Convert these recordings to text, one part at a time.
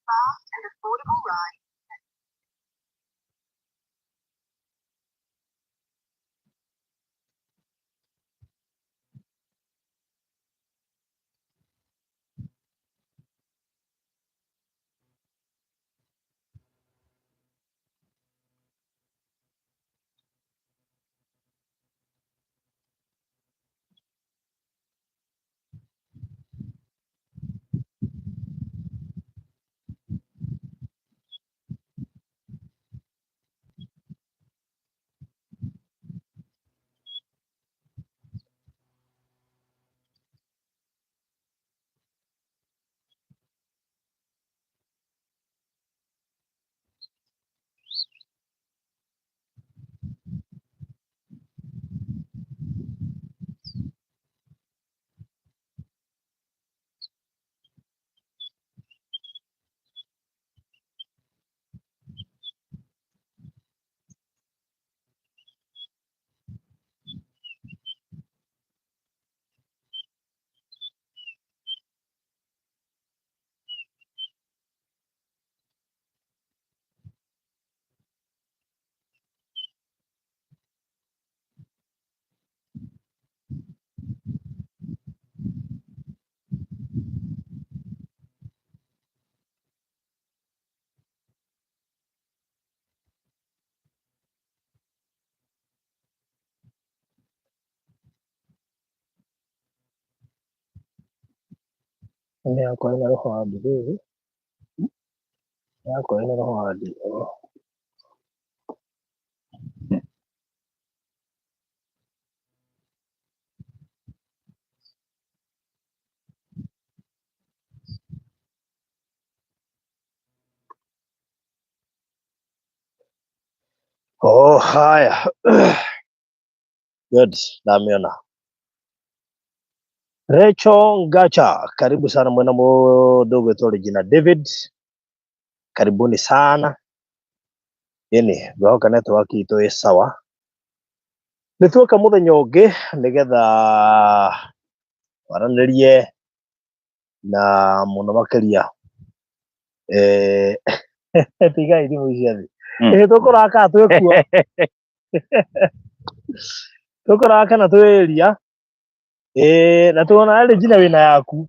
fast and affordable ride. Ini ako ay narohadi eh. Ako ay narohadi. Oh, haya. Good, namiona. Rachel Ngacha, karibu sana mwana mdogo wetu jina David. Karibuni sana. Yeni, gwahoka network ito e sawa. Nituoka muthenya ungi nigetha waranirie na muno makiria. Tiga ithimu cia thi. Tukuraka twekuo. Tukuraka na tweria. Na tuona ale jina wina yaku.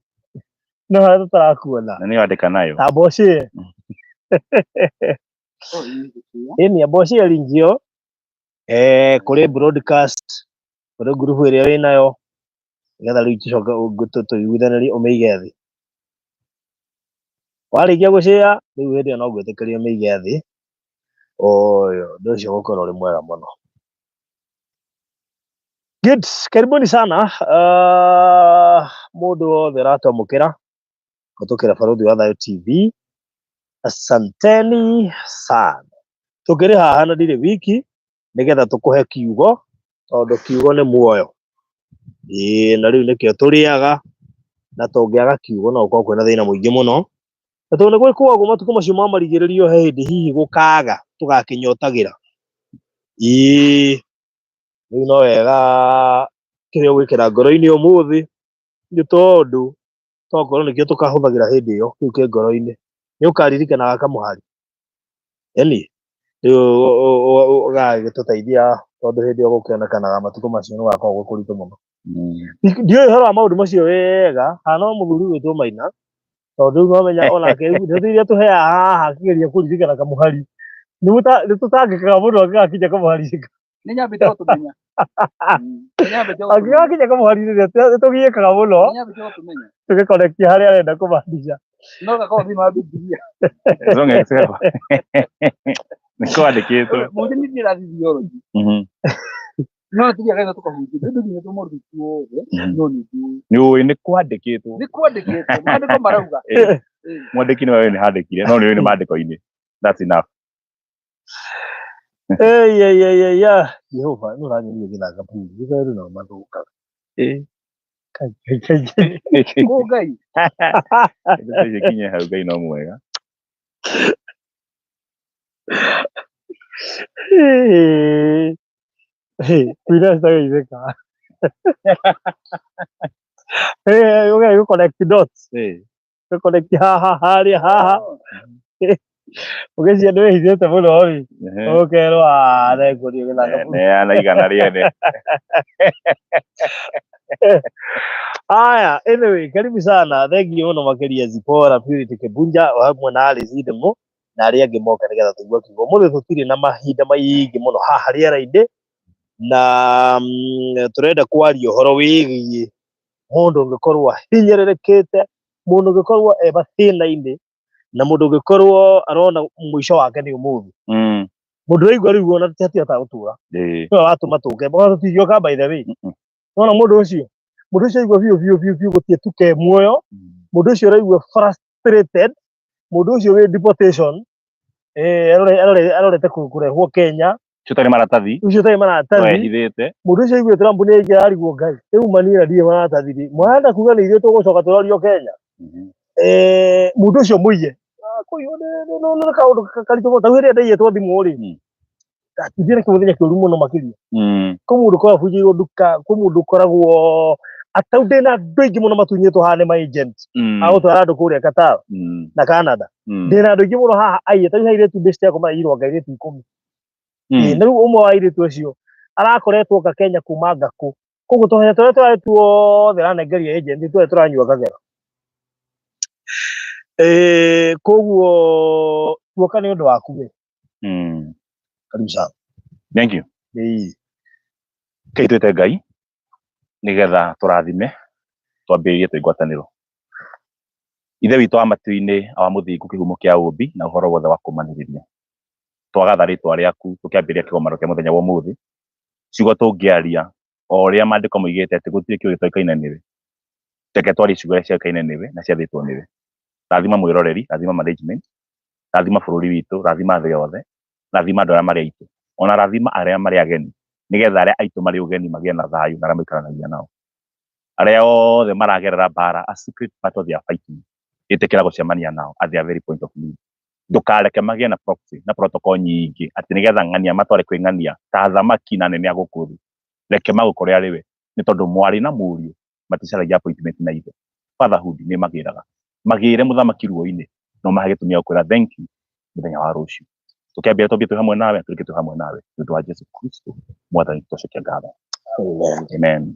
No hata tarakuona. Nani wadeka nayo? Taboshi. Eni aboshi alingio. Kuri broadcast kuri group ĩrĩa wĩ nayo nĩgetha rĩu icoka tũiguithanĩrie ũmĩige thĩ. Warĩkia gũshare rĩu hĩndĩ ĩyo no gwĩtĩkĩria ũmĩige thĩ. Ũndũ ũcio ũgũkorwo ũrĩ mwega mũno. Good, karibuni sana. Mũndũ wothe ũratwamũkĩra kũtũkĩra Barũthi wa Thayũ TV. Asanteni sana. Tũkĩrĩ haha na ndirĩ wiki nigetha tũkũhe kiugo tondũ kiugo nĩ muoyo. Na rĩu nĩkĩo tũrĩaga na tũngĩaga kiugo no gũkorwo kwĩna thĩna mũingĩ mũno. Na tondũ nĩ gwĩkwo ũguo matukũ macio ma marigĩrĩrio he hĩndĩ hihi gũkaga tũgakĩnyotagĩra. Rĩu no wega kĩrĩa ũgwĩkĩra ngoro-inĩ ũmũthĩ nĩ tondũ tokorwo nĩkĩo tũkahũthagĩra hĩndĩ ĩyo kĩu kĩ ngoro-inĩ. Nĩ ũkaririkanaga kamũhari. Eni rĩu gagĩtũteithia tondũ hĩndĩ ĩyo gũkĩonekanaga matukũ macio nĩ gũgakorwo gwĩ kũritũ mũno. Ndiũĩ ũhoro wa maũndũ macio wega, hana mũthuri wĩtwo Maina tondũ rĩu wamenya onake ndeto iria tũheaga haha akĩgeria kũririkana kamũhari nĩ tũtangĩkaga mũno angĩgakinya kamũhari. Nĩ nyambĩte gũtũmenya. Angĩgakinya kamũhari-inĩ nĩ tũgiĩkaga mũno tũgĩconnect harĩa arenda kũmaanisha. No gakorwo thĩinĩ Bibilia. Zonge kusema. Nĩkwandĩkĩtwo. Mũndũ nĩ ndĩrathi theology. No tuge gaitha tukahunjia. Ndĩ nginya tũmũrũ tuothe. No nĩ ndĩ. Nĩũĩ nĩ kwandĩkĩtwo. Nĩ kwandĩkĩtwo. Maandĩko marauga. Mwandĩki nĩ wewe nĩ handĩkire. No nĩũĩ nĩ maandĩko-inĩ. That's enough. Jehova nĩ ũranyũria gĩthanga buru. Gĩtheri no mathũkaga. Kũ Ngai. Ndĩreciria kinye hau Ngai no mwega. Kwĩna citagĩithĩka. Ũgeconnect dots. connect haha ugecia ndio hithete muno oi okay ro are kuri githaka ne ana igana riene haya anyway karibu sana thank you muno makiria Zipora Purity Kibunja hamwe na Alice Idemo na aria angi moka nigetha tuigua kiugo muthe tutiri na mahinda maingi muno haha riera-ini na turenda kwaria uhoro wigie mundu ungikorwo hinyererekete mundu ungikorwo bathina-ini na mundu ungikorwo arona mwisho wake ni umuthi mundu waigua riu ona tiata gutura no watuma tuke bo tutigioka by the way nona mundu ucio aigua biu gutie tuke muoyo mundu ucio araigua frustrated mundu ucio wi deportation arorete kurehwo Kenya Chutari maratathi hithite mundu ucio aigua Trump ni aingi arigwo ngai riu manira ndie maratathi mwenda kuga ni ithuĩ tugucoka turorio Kenya mundu ucio muiye no kaundu karitu ta wiri ndaiye twa thimu ri atithire kimuthenya kiuru muno makiria ko mundu kwa fuji nduka ko mundu koragwo ataude na andu aingi muno matunyitwo hane ma agent agutwara andu kuria Qatar na Canada ndina andu aingi muno haha aiye ta haire tu best yako mairwo ngaire tu 10 na riu umwe wa ire tu acio arakoretwo ka Kenya kuma ngaku koguo tohe tore tuothe ranengeria agent tu turanyua kagera koguo tuoka ni undu waku we karibu sana thank you kaitwete ngai nigetha turathime twambirie twingwataniro ithe witu wa matu-ini awa muthingu kihumo kia umbi na uhoro wothe wa kumaniriria twagatha ritwa riaku tukiambiria kigomano kia muthenya wa umuthi ciugo tungiaria o uria maandiko moigite ati gutire kiugo gitoikaine niwe teke twari ciugo ciakaine niwe na ciathitwo niwe rathima mwiroreri rathima management rathima bururi witu rathima thĩ yothe rathima andũ arĩa marĩ aitũ ona rathima arĩa marĩ ageni nigetha arĩa aitũ marĩ ũgeni magĩe na thayũ na arĩa maikaranagia nao arĩa othe maragerera mbara a secret battle they are fighting ĩtĩkĩra gũcemania nao at their very point of need ndũkareke magĩe na proxy na protocol nyingĩ atĩ nigetha ng'ania matware kwĩ ng'ania ta thamaki na nene agũkũ thĩ reke magũkore arĩ we nĩ tondũ mwarĩ na mũriũ maticaragia appointment na ithe fatherhood nĩ magĩraga magĩre mũthamaki ruo-inĩ no mahe gĩtũmi gĩa gũkwĩra thank you mũthenya wa rũciũ tukiambia twambie twĩ hamwe nawe tũrĩkie twĩ hamwe nawe nĩ ũndũ wa Jesu Kristo mwathani tũcokia ngatho amen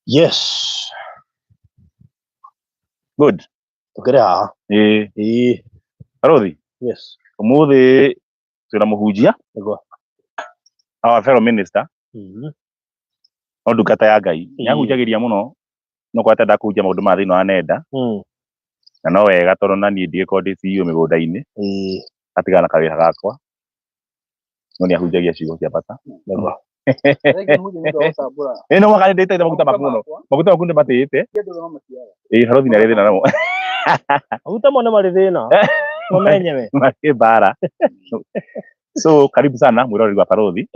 yes good tukire haha Arothi yes umuthi twĩna mũhunjia nĩguo our fellow minister no ndungata ya Ngai nĩahunjagĩria mũno no kwate ndakũhunjia maũndũ ma thĩinĩ wa nenda na no wega tondũ na niĩ ndĩgĩkorwo ndĩ CEO mĩgũnda-inĩ atigana na kawĩra gakwa no nĩahunjagia ciugo cia bata nĩguo no mwaka nĩndĩte maguta maku mũno maguta maku nĩmatĩĩte Arothi nĩ arĩ thĩna namo maguta mo nĩ marĩ thĩna mũmenyewe marĩ mbara so karibu sana mwĩroreri wa Arothi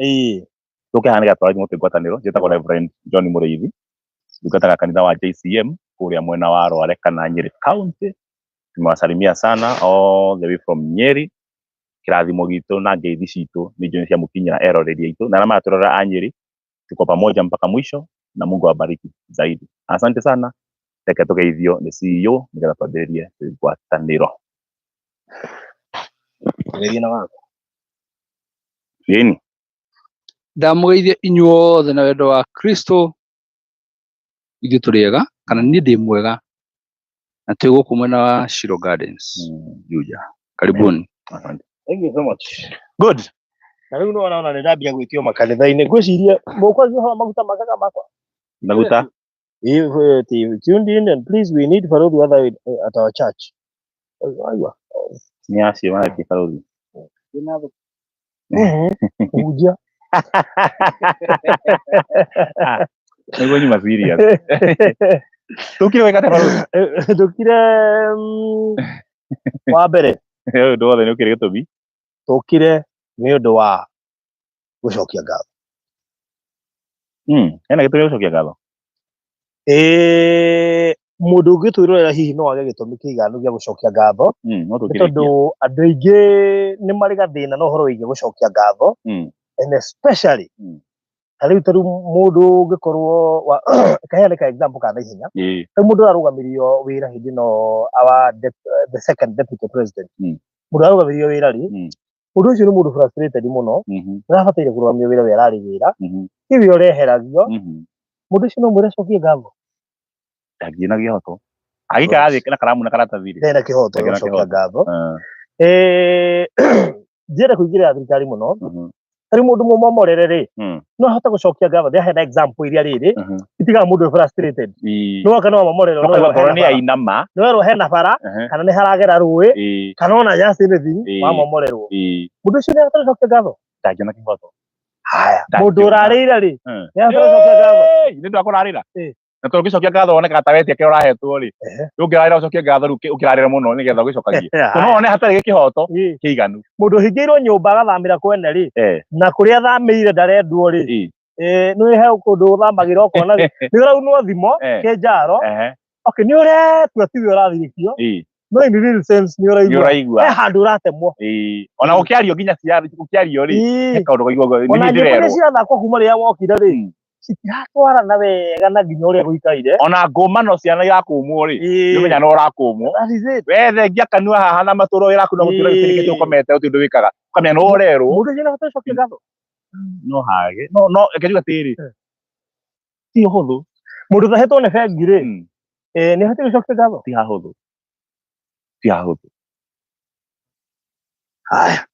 tũke haha nĩgetha twarĩrie mũtĩ ngwatanĩro njĩtagwo Reverend John Mũrĩithi ndungataga kanitha wa JCM kũrĩa mwena wa Rware kana Nyeri County tumewasalimia sana all the way from Nyeri kirathimo gitu na ngeithi citũ nĩ njũĩ cia mũkinyĩra eroreri aitũ na arĩa maratũrora a Nyeri tuko pamoja mpaka mwisho na Mungu awabariki zaidi asante sana reke tũgeithio nĩ CEO nĩgetha twambĩrĩrie ngwatanĩro geithia na wako yeni ndamugeithia inyuothe na wendo wa Kristo ithuĩ tũrĩ ega kana niĩ ndĩ mwega na twĩ gũkũ mwena wa Shiro Gardens Juja karibuni thank you so much good na rĩu nĩ wona nĩ ndambia gwĩtio makanitha-inĩ ngwĩciria mũkwagia maguta makaga makwa maguta if tuned in and please we need Arothi other at our church aywa ni acio maraki Arothi kujia nĩguo nyuma serious tukire wega Arothi tukire wa mbere ũndũ wothe nĩ ũkĩrĩ gĩtũmi tukire nĩ ũndũ wa gũcokia ngatho hena gĩtũmi gĩa gũcokia ngatho mũndũ ũngĩtwĩrorera hihi no age gĩtũmi kĩiganu gĩa gũcokia ngatho nĩ tondũ andũ aingĩ nĩ marĩ gathĩna na ũhoro wĩgiĩ gũcokia ngatho and especially Hali turu mundu ngikorwo wa kaheane ka example kana hinya. Mundu arugamirio wira hindi no our the second deputy president. Mundu arugamirio wira ri. Mundu ucio ni mundu frustrated muno. Narabatire kurugamio wira wira ari wira. Ibi oreheragio. Mundu ucio no mwire cokie ngatho. Ndagina gihoto. Agika athikira karamu na karatathi ri. Ndena kihoto cokia ngatho. Njira kuingira thirikari muno. Ari mundu mumomorere ri. No hata gucokia ngatho. They had example iria riri. Itiga mundu frustrated. No kana mamorere no koroni ainama. No hena bara kana ni haragera ruwi. Kana ona yasi ni wa mamorerwo. Mundu ucio ni hata gucokia ngatho. Ndagina kihoto. Haya. Mundu urarira ri. Ni hata gucokia ngatho. Ni ndu akurarira. Na to gicokia ngatho oneka tawetie ke urahetwo ri. Ungirarira ucokia ngatho ru ukirarira muno ni getha gicokagie. No one hatari gikihoto kiiganu. Mundu hingirwo nyumba gathamira kwene ri. Na kuria thamire ndarendwo ri. No he kundu thamagira ukona ri. Ni uraunwo thimo ke njaro. Okay, ni uretua tiwe urathirikio. No in real sense ni uraigua. Handu uratemwo. Ona ukiario ginya ciari ukiario ri. He kaundu kaigua ni ndirero. Ona cia thakwa kuma ria wokire ri. Citiratwara na wega na nginya uria guikaire. Ona ngumano ciana igakumwo ri. Nimenya no urakumwo. Wethe ngia kanua haha na maturo iraku na gutira gĩtirikĩte ukomete uti ndu wikaga. Ukamenya no urerwo. Mundu jina gũtacokia ngatho. No hage. No ekejuga tiri. Ti huthu. Mundu tahetwo ne bengi ri. Ni hati gucokia ngatho. Ti hahuthu. Ti hahuthu. Haya.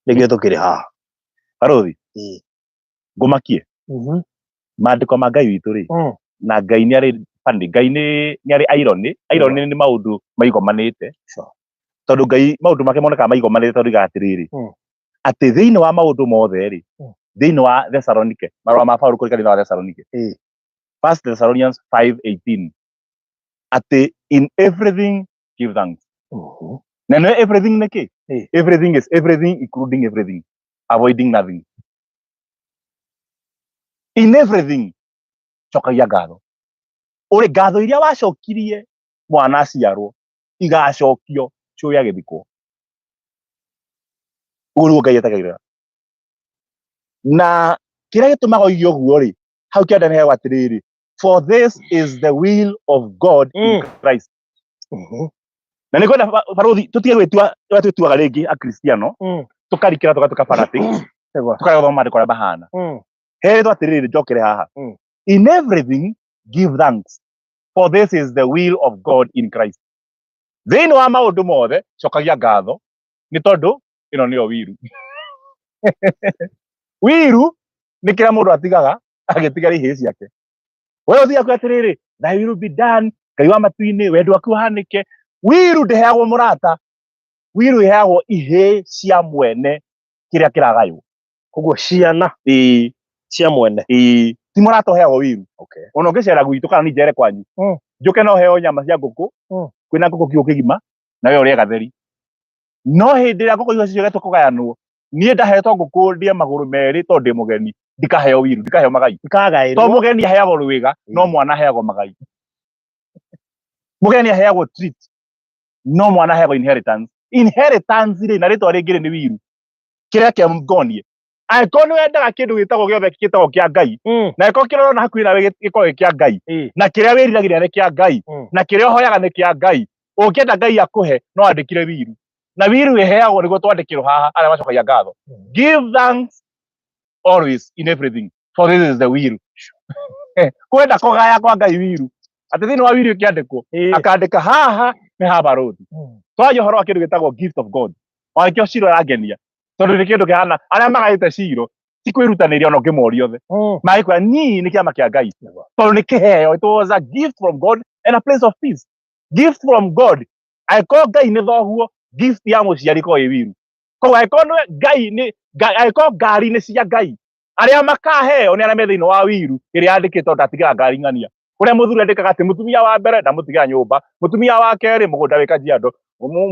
Nĩkĩo tũkĩrĩ haha. Barothi. Ngumakie. Maandĩko ma Ngai witũ ri. Na Ngai nĩ arĩ pandi. Ngai nĩ arĩ irony. Irony nĩ maũndũ maigomanĩte. Tondũ Ngai maũndũ make monekaga maigomanĩte tondũ igatirĩrĩ. Atĩ thĩinĩ wa maũndũ mothe ri. Thĩinĩ wa Thessalonike. Marũa ma Paulo kũrĩ kanitha wa Thessalonike. 1 Thessalonians 5:18. Atĩ in everything give thanks. Na no everything nĩ kĩ? Everything is everything including everything. Avoiding nothing. In everything, cokagia ngatho. Uri ngatho iria wacokirie mwana aciarwo igacokio cioya githiko. Uru Ngai etagirira. Na kira gitumaga oigio guo ri, hau kianda ni hewa atiriri. For this is the will of God in Christ. Na ni kwenda Barothi tutige gwĩtuaga rĩngĩ a Kristiano, tukarikira tugatuka fanatic, tukathoma maandĩko arĩa mahana. Heretwo atiriri njokere haha. In everything give thanks, for this is the will of God in Christ. Thĩinĩ wa maũndũ mothe cokagia ngatho nĩ tondũ ĩno nĩyo wiru. Wiru nĩ kĩrĩa mũndũ atigaga agĩtiga ihĩĩ ciake. Wewe ũthiaga atiriri, thy will be done, Ngai wa matu-inĩ wendo waku ũhanĩke. Wiru ndĩheagwo mũrata. Wiru ĩheagwo ihĩĩ cia mwene kĩrĩa kĩragaywo. Koguo ciana cia mwene. Ti mũrata ũheagwo wiru. Ona ũngĩcera gwitũ kana ni njere kwanyu. Njuke no heo nyama cia ngũkũ. Kwĩna ngũkũ kiugũ kĩgima na we ũrĩa gatheri. No hĩndĩ ĩrĩa ngũkũ icio ciothe tũkũgayanwo, niĩ ndahetwo ngũkũ ndĩe magũrũ merĩ tondũ ndĩ mũgeni. Ndikaheo wiru, ndikaheo magai. To mũgeni aheagwo rwĩga, no mwana aheagwo magai. Mũgeni aheagwo treat, no mwana aheagwo inheritance. Inheritance rĩ na rĩtwa rĩngĩ nĩ wiru. Kĩrĩa kĩamgonie. Angĩkorwo nĩ wendaga kĩndũ gĩtagwo gĩothe gĩtagwo kĩa Ngai, na angĩkorwo kĩrona hakuhĩ nawe gĩkorwo kĩa Ngai, na kĩrĩa wĩriragĩria nĩ kĩa Ngai, na kĩrĩa ũhoyaga nĩ kĩa Ngai, ũngĩenda Ngai akũhe no andĩkire wiru. Na wiru ĩheagwo nĩguo twandĩkĩrwo haha arĩa macokagia ngatho. Give thanks always in everything, for this is the will. Kwenda kũgaya kwa Ngai wiru. Atĩ thĩinĩ wa wiru ũkĩandĩkwo, akandĩka haha nĩ ha Barothi. Twaria ũhoro wa kĩndũ gĩtagwo gift of God. Wakĩo Ciro arangenia. Tondũ nĩ kĩndũ kĩhana arĩa magaĩte Ciro ti kwĩrutanĩria ona ũngĩmoria othe. Magĩkwĩra ni nĩ kĩama kĩa Ngai. Tondũ nĩ kĩheo. It was a gift from God and a place of peace. Gift from God. Angĩkorwo Ngai nĩ thoguo, gift ya mũciari korwo ĩ wiru. Koguo angĩkorwo Ngai nĩ angĩkorwo ngari nĩ cia Ngai, arĩa makaheo nĩ arĩa me thĩinĩ wa wiru ĩrĩa yandĩkĩtwo ndatigĩra ngari ng'ania. Kũrĩa mũthuri andĩkaga atĩ mũtumia wa mbere ndamũtigĩra nyũmba, mũtumia wa kerĩ mũgũnda wĩ Kajiado,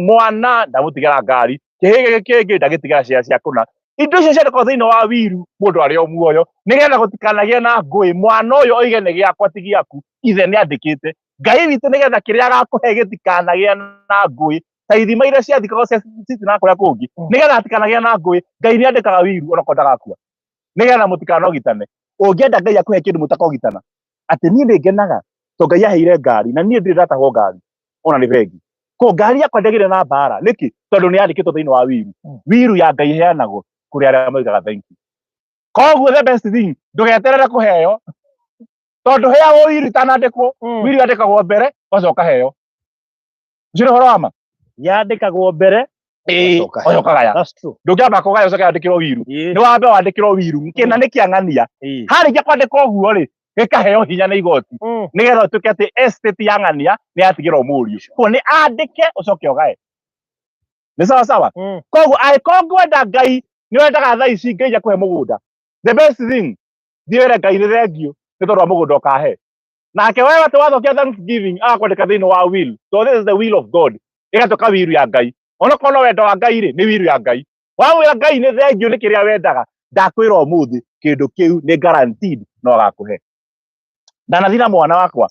mwana ndamũtigĩra ngari, kĩhĩĩ kĩngĩ ndagĩtigĩra ciea cia kũna. Indo icio ciandĩkwo thĩinĩ wa wiru mũndũ arĩ o muoyo nĩgetha gũtikanagĩe na ngũĩ. Mwana ũyũ oige nĩ gĩakwa ti gĩaku, ithe nĩ andĩkĩte. Ngai witũ nĩgetha kĩrĩa agakũhe gĩtikanagĩe na ngũĩ. Ta ithima iria ciathikagwo citina kũrĩa kũngĩ, nĩgetha hatikanagĩe na ngũĩ. Ngai nĩ andĩkaga wiru ona ko ndagakua, nĩgetha mũtikanogitane. ũngĩenda Ngai akuhe kĩndũ mũtakogitana atĩ niĩ nĩ ngenaga to Ngai aheire ngari na niĩ ndirĩ ndatahwo ngari ona nĩ bengi ko ngari yakwa ndĩgĩrĩ na mbara nĩkĩ tondũ nĩ yandĩkĩtwo thĩinĩ wa wiru ya Ngai heanagwo kũrĩ arĩa moigaga thank you. Koguo the best thing ndũgeterere kũheo tondũ heagwo wiru itanandĩkwo wiru yandĩkagwo mbere ũgacoka heo. Ũcio nĩ ũhoro wa ma yandĩkagwo mbere ũcokaga ya ndũngĩamba kũgaya ũcoke yandĩkĩrwo wiru nĩ wambe wandĩkĩrwo wiru kĩna nĩ kĩang'ania harĩkia kwandĩka ũguo rĩ gĩkaheo hinya nĩ igoti nĩgetha ũtuĩke atĩ estate ya ng'ania nĩ yatigĩrwo mũriũ koguo nĩ andĩke ũcoke ũgae. Nĩ sawa sawa. Koguo angĩkorwo ngwenda Ngai nĩ wendaga thaa ici Ngai akũhe mũgũnda the best thing thiĩ wĩre Ngai nĩ thengio nĩ tondũ wa mũgũnda ũkahe nake wewe atĩ wathokia thanksgiving agakwandĩka thĩinĩ wa will. So this is the will of God ĩgatuĩka wiru ya Ngai onokorwo no wendo wa Ngai rĩ nĩ wiru ya Ngai. Wamwĩra Ngai nĩ thengio nĩ kĩrĩa wendaga ndakwĩra ũmũthĩ kĩndũ kĩu nĩ guaranteed no agakũhe. Ndanathira mwana wakwa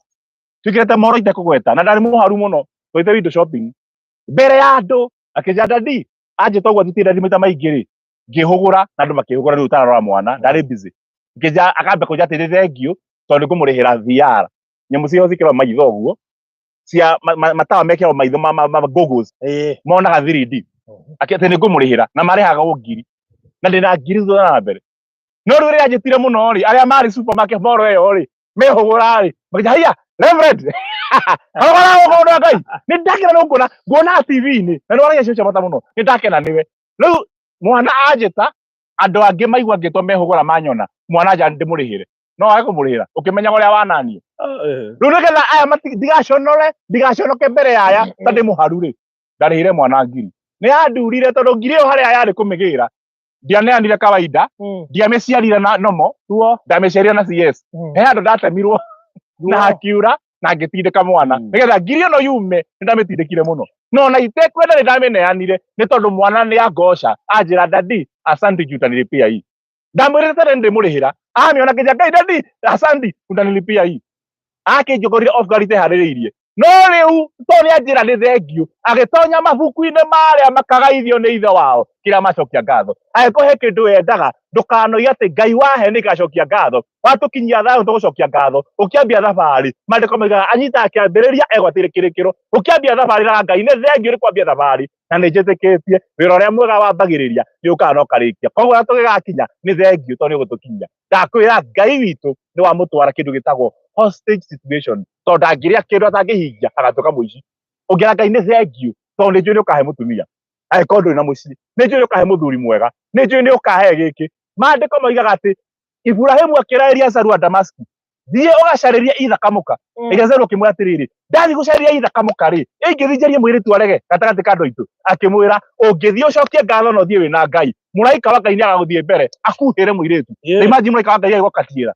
twĩkĩrĩte moro itekũgweta na ndarĩ mũharu mũno twaite window shopping mbere ya andũ akĩnja dadi anjĩta ũguo tũtirĩ maita maingĩ rĩ ngĩhũgũra na andũ makĩhũgũra rĩu ũtararora mwana ndarĩ busy ngĩnja akamba kũnja atĩ nĩ thengio tondũ ngũmũrĩhĩra VR nyamũ ciao cikĩrwo maitho ũguo cia matawa mekĩrwo maitho ma goggles monaga 3D akĩate nĩ ngũmũrĩhĩra na marĩhaga ngiri na ndĩna ngiri thutha na mbere. No rĩu rĩrĩa njĩtire mũno rĩ arĩa marĩ supermarket moro ĩyo rĩ mehũgũra rĩ makĩnja haiya Reverend hagora ũgũndũ Ngai nĩ ndakena nĩ nguona TV-inĩ na nĩ waragia cio mata mũno nĩ ndakena nĩwe. Rĩu mwana anjĩta andũ angĩ maigua ngĩtwo mehũgũra manyona mwana anja ndĩmũrĩhĩre no wage kũmũrĩhĩra ũkĩmenya ũrĩa wananie. Rĩu nĩgetha aya ndigaconoke mbere ya aya ta ndĩ mũharu rĩ ndarĩhĩre mwana ngiri nĩ yandurire tondũ ngiri ĩyo harĩa yarĩ kũmĩgĩra ndianeanire kawaida ndiamĩciarire na nomo ndamĩciarire na CS he andũ ndatemirwo na hakiura na ngĩtindĩka mwana nĩgetha ngiri ĩno yume nĩndamĩtindĩkire mũno no na itekwenda nĩndamĩneanire nĩ tondũ mwana nĩ angoca anjĩra dadi asante juu utanilipia hii ndamwĩrĩte tene ndĩmũrĩhĩra amĩona kĩnja Ngai dadi asante utanilipia hii akĩnjũkũrire off guard ĩteharĩrĩirie no rĩu to nĩ anjĩra nĩ thengio agĩtonya mabuku-inĩ marĩa makagaithio nĩ ithe wao kĩrĩa macokia ngatho angĩkorwo he kĩndũ wendaga ndũkanoige atĩ Ngai wahe nĩngacokia ngatho watũkinyia thayũ tũgũcokia ngatho ũkĩambia thabarĩ mandĩko maugaga anyitaga kĩambĩrĩria egwatĩre kĩrĩkĩro ũkĩambia thabarĩ na Ngai nĩ thengio nĩ kwambia thabarĩ na nĩ njĩtĩkĩtie wĩra ũrĩa mwega wambagĩrĩria nĩ ũkaga na ũkarĩkia koguo ũrĩa tũgĩgakinya nĩ thengio tondũ nĩ ũgũtũkinyia ndakwĩra Ngai witũ nĩ wamũtwara kĩndũ gĩtagwo hostage situation tondũ ndangĩrĩa kĩndũ atangĩhingia agatuĩka mũici. Ũngĩra Ngai nĩ thengio tondũ nĩ njũĩ nĩ ũkahe mũtumia angĩkorwo ndũrĩ na mũciĩ nĩ njũĩ nĩ ũkahe mũthuri mwega nĩ njũĩ nĩ ũkahe gĩkĩ. Maandĩko moigaga atĩ Ibrahimu akĩra Eliazaru wa Damasku thiĩ ũgacarĩrie ithaka mũka. Eliazaru akĩmwĩra atĩrĩrĩ ndathiĩ gũcarĩria ithaka mũka rĩ ingĩthiĩ njarie mũirĩtu arege gatagatĩ ka andũ aitũ akĩmwĩra ũngĩthiĩ ũcokie ngatho na ũthiĩ wĩna Ngai mũraika wa Ngai nĩagagũthiĩ mbere akuhĩre mũirĩtu. Imagine mũraika wa Ngai agĩgũkatiĩra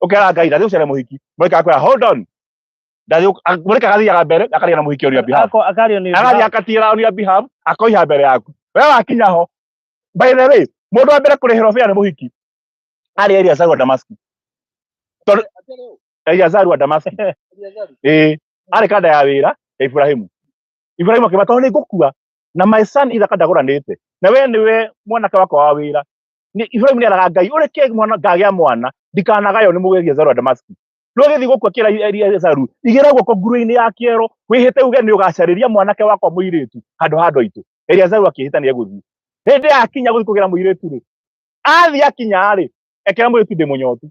ũkĩra Ngai ndathiĩ gũcaria mũhiki mũraika akwĩra hold on mũraika agathiaga mbere akaria na mũhiki on your behalf agathiĩ akatiĩra on your behalf akoiha mbere yaku we wakinya ho. By the way mũndũ wa mbere kũrĩhĩrwo bĩa nĩ mũhiki arĩ Eliazaru wa Damasku tondũ Eliazaru wa Damasku arĩ kanda ya wĩra ya Ibrahimu akĩmwĩra tondũ nĩngũkua na my son ithaka ndagũranĩte na we nĩwe mwanake wakwa wa wĩra. Ibrahimu nĩeraga Ngai ũreke mwana ngagĩa mwana ndikanagayo nĩ mũgĩ Eliazaru wa Damasku. No gĩthiĩ gũkua kĩra Eliazaru igĩra guoko nguru-inĩ ya kĩero wĩhĩte uge nĩ ũgacarĩria mwanake wakwa mũirĩtu handũ ha andũ aitũ. Eliazaru akĩhĩta nĩ egũthiĩ hĩndĩ yakinya gũthiĩ kũgĩra mũirĩtu rĩ athiĩ akinya rĩ ekĩra mũirĩtu ndĩ mũnyotu.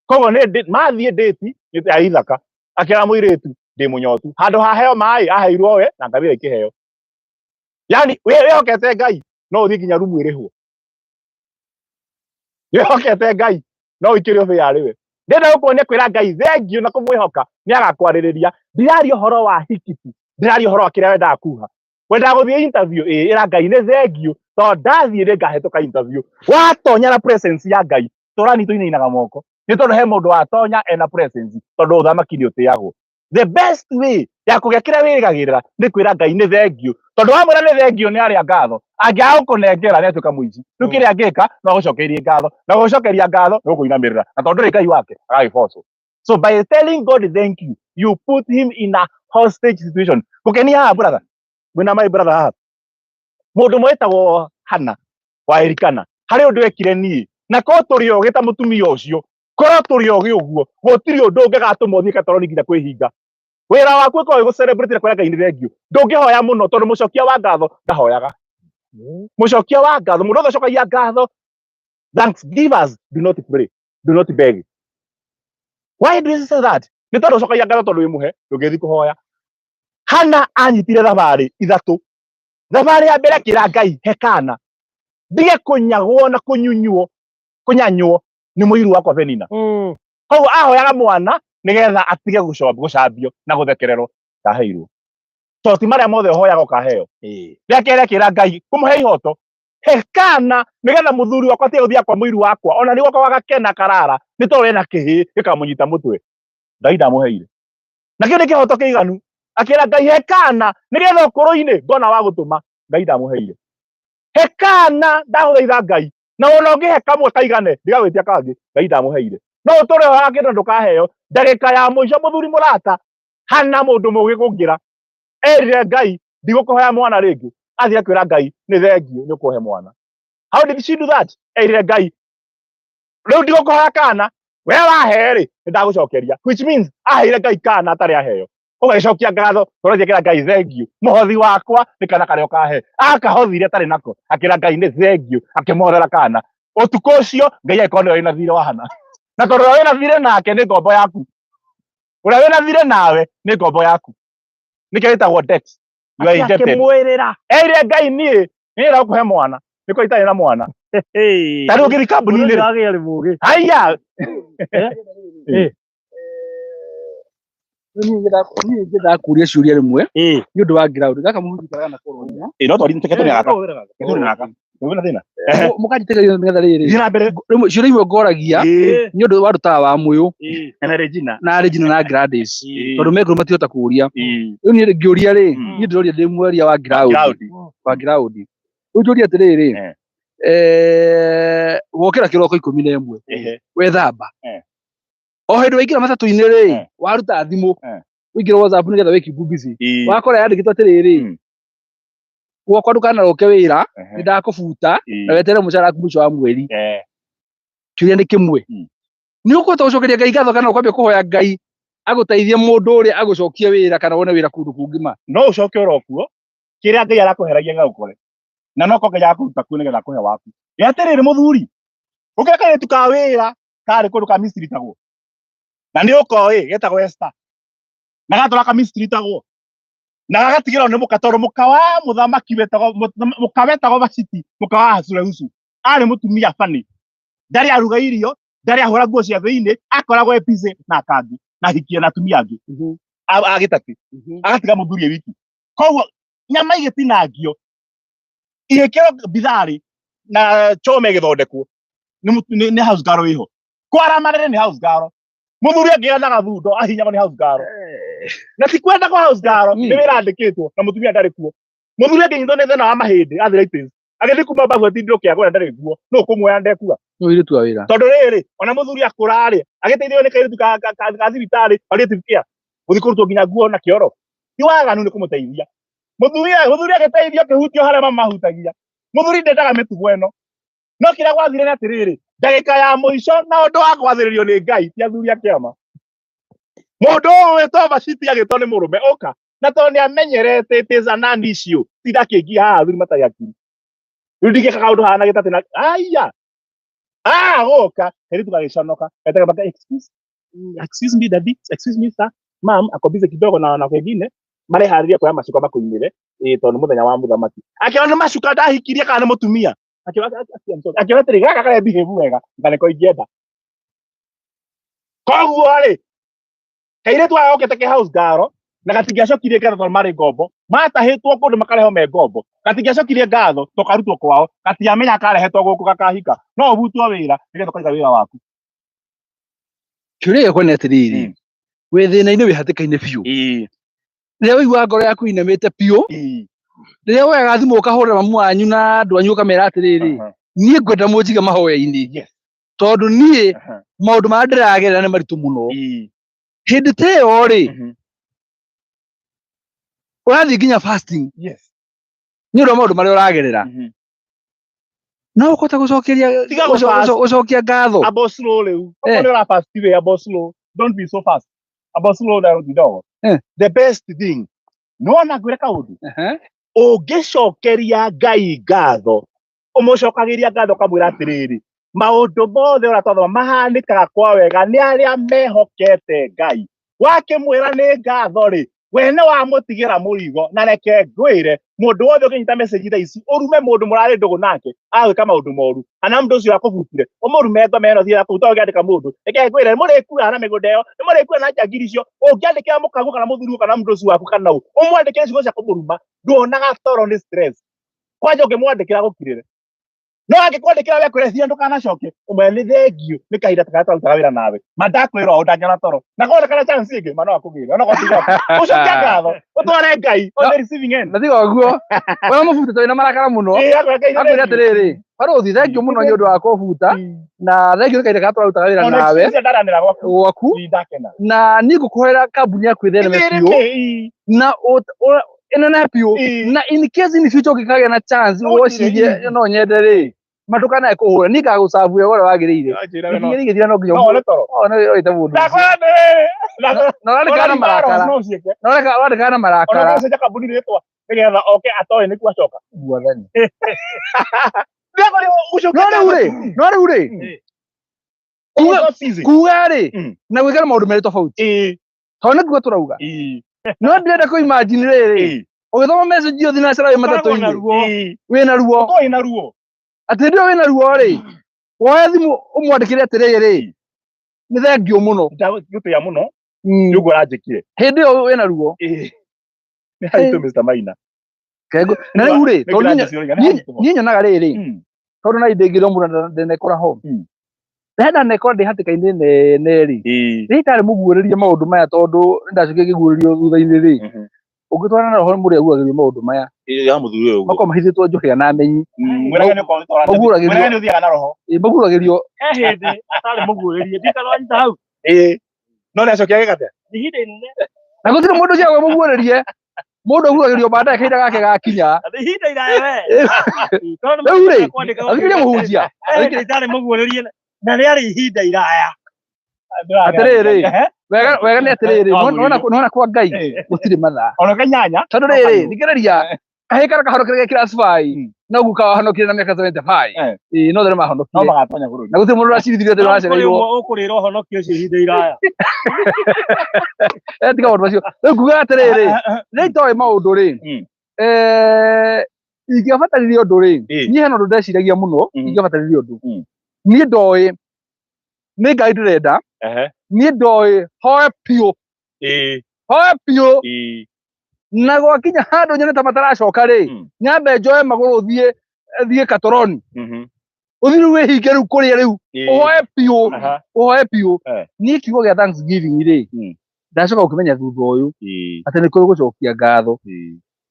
Koguo mathiĩ ndĩti ya ithaka akĩra mũirĩtu ndĩ mũnyotu handũ ha heo maĩ aheirwo we na ngabĩra ikĩheo. Yani wĩhokete Ngai no ũthiĩ nginya rumu ĩrĩhwo wĩhokete Ngai no ũikĩrio bĩa arĩwe. Ndĩrenda gũkuonia kwĩra Ngai thengio na kũmwĩhoka nĩ agakwarĩrĩria. Ndiraria ũhoro wa hikiti ndiraria ũhoro wa kĩrĩa wendaga kuuga wendaga gũthiĩ interview ĩra Ngai nĩ thengio tondũ ndathiĩ nĩngahĩtũka interview. Watonya na presence ya Ngai tũrani tũinainaga moko nĩ tondũ he mũndũ watonya ena presence tondũ ũthamaki nĩ ũtĩagwo. The best way ya kũgĩa kĩrĩa wĩrĩgagĩrĩra nĩ kwĩra Ngai nĩ thengio tondũ wamwĩra nĩ thengio nĩ arĩa ngatho angĩaga gũkũnengera nĩ atuĩka mũici. Rĩu kĩrĩa angĩka no gũcokeria ngatho na gũcokeria ngatho nĩ gũkũinamĩrĩra na tondũ ndũrĩ Ngai wake agagĩbocwo. So by telling God thank you you put him in a hostage situation. Gũkenia haha brother wĩna my brother haha mũndũ mwĩtagwo Hana wa Elikana harĩ ũndũ ekire niĩ na ko turi oge ta mutumia ucio korwo turi oge uguo gutiri undu ungigatuma uthie katoroni nginya kwihinga wira waku ko go celebrate kwa Ngai ni thengio ndungihoya muno tondu mucokia wa ngatho ndahoyaga mucokia wa ngatho mundu cokagia ngatho thanksgivers do not pray do not beg. Why do you say that? Ni tondu cokagia ngatho tondu wimuhe ndungithi kuhoya. Hana anyitire thabari ithatu. Thabari ya mbere akira Ngai hekana ndige kunyagwo na kunyanywo ni muiru wakwa Penina. Koguo ahoyaga mwana nigetha atige gucambio na guthekererwo ndaheirwo. So ti maria mothe hoyaga ukaheo. Ria kere akira Ngai kumuhe ihoto hekana nigetha muthuri wakwa atige guthia kwa muiru wakwa ona ni wakwa gakena karara ni tondu ena kihi gikamunyita mutwe. Ngai ndamuheire. Na kio ni kihoto kiiganu akira Ngai hekana nigetha ukuru-ini ngona wa gutuma Ngai ndamuheire. Hekana ndaguthaitha Ngai na ona ungihe kamwe kaigane ndigagwitia kangi Ngai ndamuheire. No utore hoya kindu ndukaheo ndagika ya muico muthuri murata hana mundu mugi kungira erire Ngai ndigukuhoya mwana ringi athie akwira Ngai ni thengio ni ukuhe mwana. How did she do that? Erire Ngai riu ndigukuhoya kana we waheri ndagucokeria, which means aheire Ngai kana atari aheo ugacokia ngatho turathie Ngai thengio muhothi wakwa ni kana karia ukahe akahothire atari nako akira Ngai ni thengio akimothera kana utuku ucio Ngai akorwo ina thire wa hana na tondu wina thire nake ni ngombo yaku uria wina thire nawe ni ngombo yaku nikio itagwo debt you are indebted akimwirira erire Ngai ni rakuhe mwana niko itari na mwana tari ugiri kambuni ni agi mugi haya Ni ngenda kuria ciuria rimwe ni undu wa ground gaka muhujikaraga na koronia no twari nteketo ni gaka ni naka wena thina mukajitegeria ngetha riri thina mbere ciuria imwe ngoragia ni undu wa rutawa wa muyu na Regina na Gladys tondu mekuru matihota kuria riu ni ngiuria ri ni ndiroria ndi mweria wa ground riu ndiuria atiriri wokira kiroko 11 wethamba o hindu waingira matatu-ini ri waruta thimu uingira WhatsApp nigetha wiki busy wakora yandikitwo atiriri gwakwa ndukanaroke wira ni ndakubuta na wetere mucara waku mwisho wa mweri kiuria ni kimwe ni ukuhota gucokeria Ngai ngatho kana ukwambia kuhoya Ngai aguteithie mundu uria agucokie wira kana wone wira kundu kungima no ucoke orokuo kiria Ngai arakuheragia gaukore na no koke ya kuruta ku nigetha kuhe waku yatiriri muthuri ukeka tuka wira kari kundu ka Misiri tagwo na ni ukoe getagwo Esther na gatora ka Misiri tagwo na gagatigirwo ni mukatoro mukawa muthamaki wetagwo Vashiti mukawa Ahasuerusu ari mutumia fani ndari aruga irio ndari ahura nguo cia thiini akoragwo epize na akangi na hikia na atumia angi agitati agatiga muthuri wiki koguo nyama igitinangio igikiro bithari na chome githondekwo ni house girl wiho kwara marere ni house girl muthuri angianaga thundo ahinyagwo ni house girl na ti kwenda kwa house girl ni wira andikitwo na mutumia ndari kuo muthuri anginyitwo ni thina wa mahindi arthritis agithi kuma babu atindiro kiago ndari guo no kumwoya ndekua no ire tu awira tondu riri ona muthuri akurari agiteithio ni kairitu ka thibitari palliative care uthi kurutwo nginya nguo na kioro ti waganu ni kumuteithia muthuri agiteithio kihutio haria mamahutagia muthuri ndendaga mitugo eno no kira gwathire na atiriri ndagika ya muico na undu wa gwathiririo ni Ngai ti athuri akiama mundu wetwo Vashiti agitwo ni murume oka na tondu ni amenyerete teza nani icio tindakingia haha athuri matari akiri riu ndigika kaundu hana gitate na aya goka heri tugagiconoka etega baka excuse me daddy excuse me sir ma'am akobize kidogo na kwengine marehariria kwa macuka makuinire tondu muthenya wa muthamaki akiona macuka ndahikirie kana mutumia akiona tiri gaka kare behave wega ngane ko ingienda koguo ri kaire twagokete ke house girl na gatingiacokirie ngatho tondu mari ngombo matahitwo kundu makareho me ngombo gatingiacokirie ngatho tokarutwo kwao gatiamenya karehetwo guku gakahika no ubutwo wira nigetha kaiga wira waku kiuria yakwa ni atiriri we thina-ini wi hatikaine biu riria waigua ngoro yaku inamite piu riria woyaga thimu ukahurira mamu wanyu na andu anyu ukamera atiriri nie ngwenda munjige mahoya-ini tondu nie maundu maria ndiragerera ni maritu muno hindi ta iyo ri urathii nginya fasting ni undu wa maundu maria uragerera no kota gucokeria Tiga go fast. gucokia ngatho Abo slow rĩu. Eh. Okorwo nĩ fast we abo slow. Don't be so fast. Abo slow na kidogo. The best thing. Nona ngwĩre kaũndũ. Ũngĩcokeria Ngai ngatho, ũmũcokagĩria ngatho kamwĩra atĩrĩrĩ, maũndũ mothe ũrathoma mahanĩkaga kwa wega nĩ arĩa mehokete Ngai. Wakĩmwĩra nĩ ngatho rĩ, we nĩ wamũtigĩra mũrigo na reke ngwĩre mũndũ wothe ũkĩnyita message thaa ici ũrume mũndũ mũrarĩ ndũgũ nake agwĩka maũndũ moru kana mũndũ ũcio akũbutire ũmũrume ngoma ĩno thia kũu to ũngĩandĩka mũndũ reke ngwĩre mũrĩkua na mĩgũnda ĩyo nĩ mũrĩkua na njagiri icio ũngĩandĩkĩra mũkagu kana mũthuri kana mũndũ ũcio waku kana ũ ũmwandĩkĩre ciugo cia kũmũruma nduonaga toro nĩ stress kwanja ũngĩmwandĩkĩra gũkirĩre no angĩkwandĩkĩra we kwĩreciria ndũkanacoke ũmwe nĩ thengio nĩ kahinda tũrutaga wĩra nawe mandakwĩra o ndangĩona toro na kwandĩkana chance ĩngĩ mana wakũgĩra ona gũtiga ũcokia ngatho ũtware Ngai on the receiving end na thigo guo ona mũbuta twĩna marakara mũno akwĩra atĩrĩrĩ barothi thengio mũno nĩ ũndũ wa kũbuta na thengio nĩ kahinda tũrutaga wĩra nawe gwaku na niĩ ngũkũhoera kambuni yaku ĩthereme biũ na ĩnene biũ na in case in future ũngĩkagĩa na chance wocirie no nyende rĩ matukana kũhũra niĩ ngagũcabu we wore wagĩrĩire nĩgĩthira no nginya oite mũndũ na wandĩkaga na marakara ũcenjia kambuni rĩtwa nĩgetha oke atoĩ nĩkuo acoka guathani no rĩu rĩ kuga rĩ na gwĩkĩra maũndũ merĩ tofauti tondũ nĩkuo tũrauga no ndĩrenda kũimagine rĩrĩ ũgĩthoma message iyo thinacara wĩ matatũ-inĩ wĩna ruo atĩ ndio wĩna ruo rĩ woe thimũ ũmwandĩkĩre atĩrĩrĩ nĩ thengio mũno ndagũtĩa mũno nĩ ũguo ũranjĩkire hĩndĩ ĩyo wĩna ruo nĩ haritũ Mr. Maina na rĩu rĩ niĩ nyonaga rĩrĩ tondũ na indĩngĩrwo mũno ndenekora ho ndenda nekora ndĩ hatĩka-inĩ nene rĩ itarĩ mũguũrĩrie maũndũ maya tondũ ndacokia kĩguũrĩrio thutha-inĩ rĩ ũngĩtwarana na roho mũrĩa aguũragĩrio maũndũ maya ya mũthuri ũyũ makorwo mahithĩtwo njohĩa na menyi maguũragĩrio he hĩndĩ atarĩ mũguũrĩrie ndikarwanyita hau no nĩ acokia gĩgatĩa ihinda inene na gũtirĩ mũndũ ũciagwo mũguũrĩrie mũndũ aguũragĩrio baadaye kahinda gake gakinya ihinda iraya we rĩu rĩ athikĩria mũhunjia itarĩ mũguũrĩrie na nĩ arĩ ihinda iraya atĩrĩrĩ wega nĩ atĩrĩrĩ nona kwa Ngai gũtirĩ mathaa ona kanyanya tondũ rĩrĩ thikĩrĩria kahĩ kara kahonokire class 5 no guka wahonokire na mĩaka 25 no there mahonokire no magatonya bũrũri na gũtirĩ mũndũ ũracirithirio atĩ ũracereirwo ũkũrĩra ũhonokio ũcio ihinda iraya tiga maũndũ macio rĩu kuga atĩrĩrĩ rĩrĩa itoĩ maũndũ rĩ ingĩabataririe ũndũ rĩ niĩ hena ũndũ ndeciragia mũno ingĩabataririe ũndũ niĩ ndoĩ nĩ Ngai ndĩrenda niĩ ndoĩ hoe piũ na gwakinya handũ nyone ta mataracoka rĩ nyambe njoe magũrũ thiĩ katoroni ũthiĩ rĩu wĩhinge rĩu kũrĩa rĩu ũhoe piũ niĩ kiugo gĩa Thanksgiving rĩ ndacoka gũkĩmenya thutha ũyũ atĩ nĩ kũrĩ gũcokia ngatho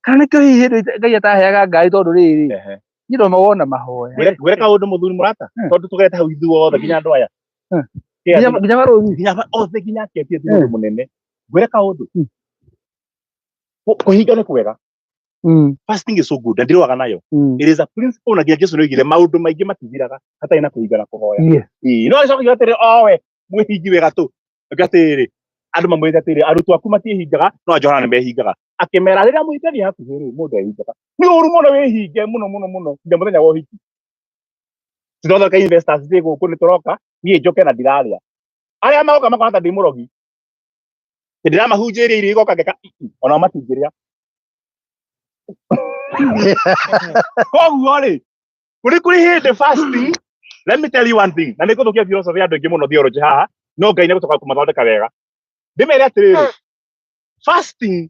kana nĩkĩo hihi hĩndĩ Ngai ataheaga Ngai tondũ rĩrĩ niĩ ndona wona mahoya gwĩre kaũndũ mũthuri mũrata tondũ tũgete hau ithuothe nginya andũ aya nginya barũthi othe nginya aketie mũndũ mũnene gwĩre kaũndũ kũhinga nĩ kwega fasting is so good na ndĩrũaga nayo it is a principle na Jesũ nĩoigire maũndũ maingĩ matithiraga hatarĩ na kũhinga na kũhoya no acokia atĩrĩ owe mwĩhingi wega tũ atĩrĩ andũ mamwĩte atĩrĩ arutwo aku matiĩhingaga no Johana nĩ mehingaga akĩmera rĩrĩa mũhikania hakuhĩ rĩ mũndũ ehingaga nĩ ũru mũno wĩhinge mũno nginya mũthenya wa ũhiki tũthondeka investors thĩ gũkũ nĩ tũroka niĩ njoke na ndirarĩa arĩa magoka makona ta ndĩ mũrogi ndiramahunjĩria irio igoka ngeka ona matingĩrĩa koguo rĩ kũrĩ hĩndĩ fasting let me tell you one thing na nĩ gũthũkia philosophy ya andũ aingĩ mũno theology haha no Ngai nĩ gũcoka kũmathondeka wega ndĩmere atĩrĩrĩ fasting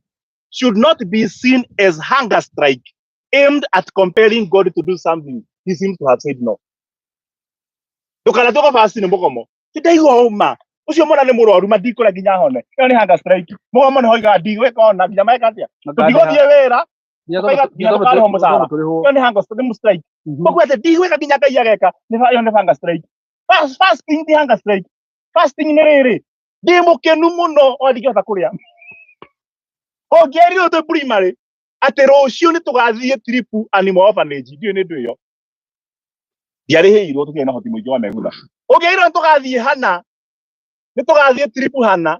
should not be seen as hunger strike aimed at compelling God to do something he seems to have said no ndũkana tũko fasting mũgomo ndaigua uma ucio mwana nĩ mũrwaru mandikũra nginya hone ĩyo nĩ hunger strike mũgomo nĩ hoiga ndigwĩka ona nginya maeka atĩa ndigũthiĩ wĩra ĩyo nĩ hunger strike koguo atĩ ndigwĩka nginya Ngai ageka ĩyo nĩ hunger strike fasting nĩ hunger strike fasting nĩ rĩrĩ ndĩ mũkenu mũno o ndingĩhota kũrĩa ũngĩerirwo twĩ primary atĩ rũciũ nĩ tũgathiĩ trip animal orphanage ndiũ nĩ ndũ ĩyo ndiarĩhĩirwo tũkĩrĩ na hoti mũingĩ wa megutha ũngĩirwo tũgathiĩ hana nĩ tũgathiĩ trip hana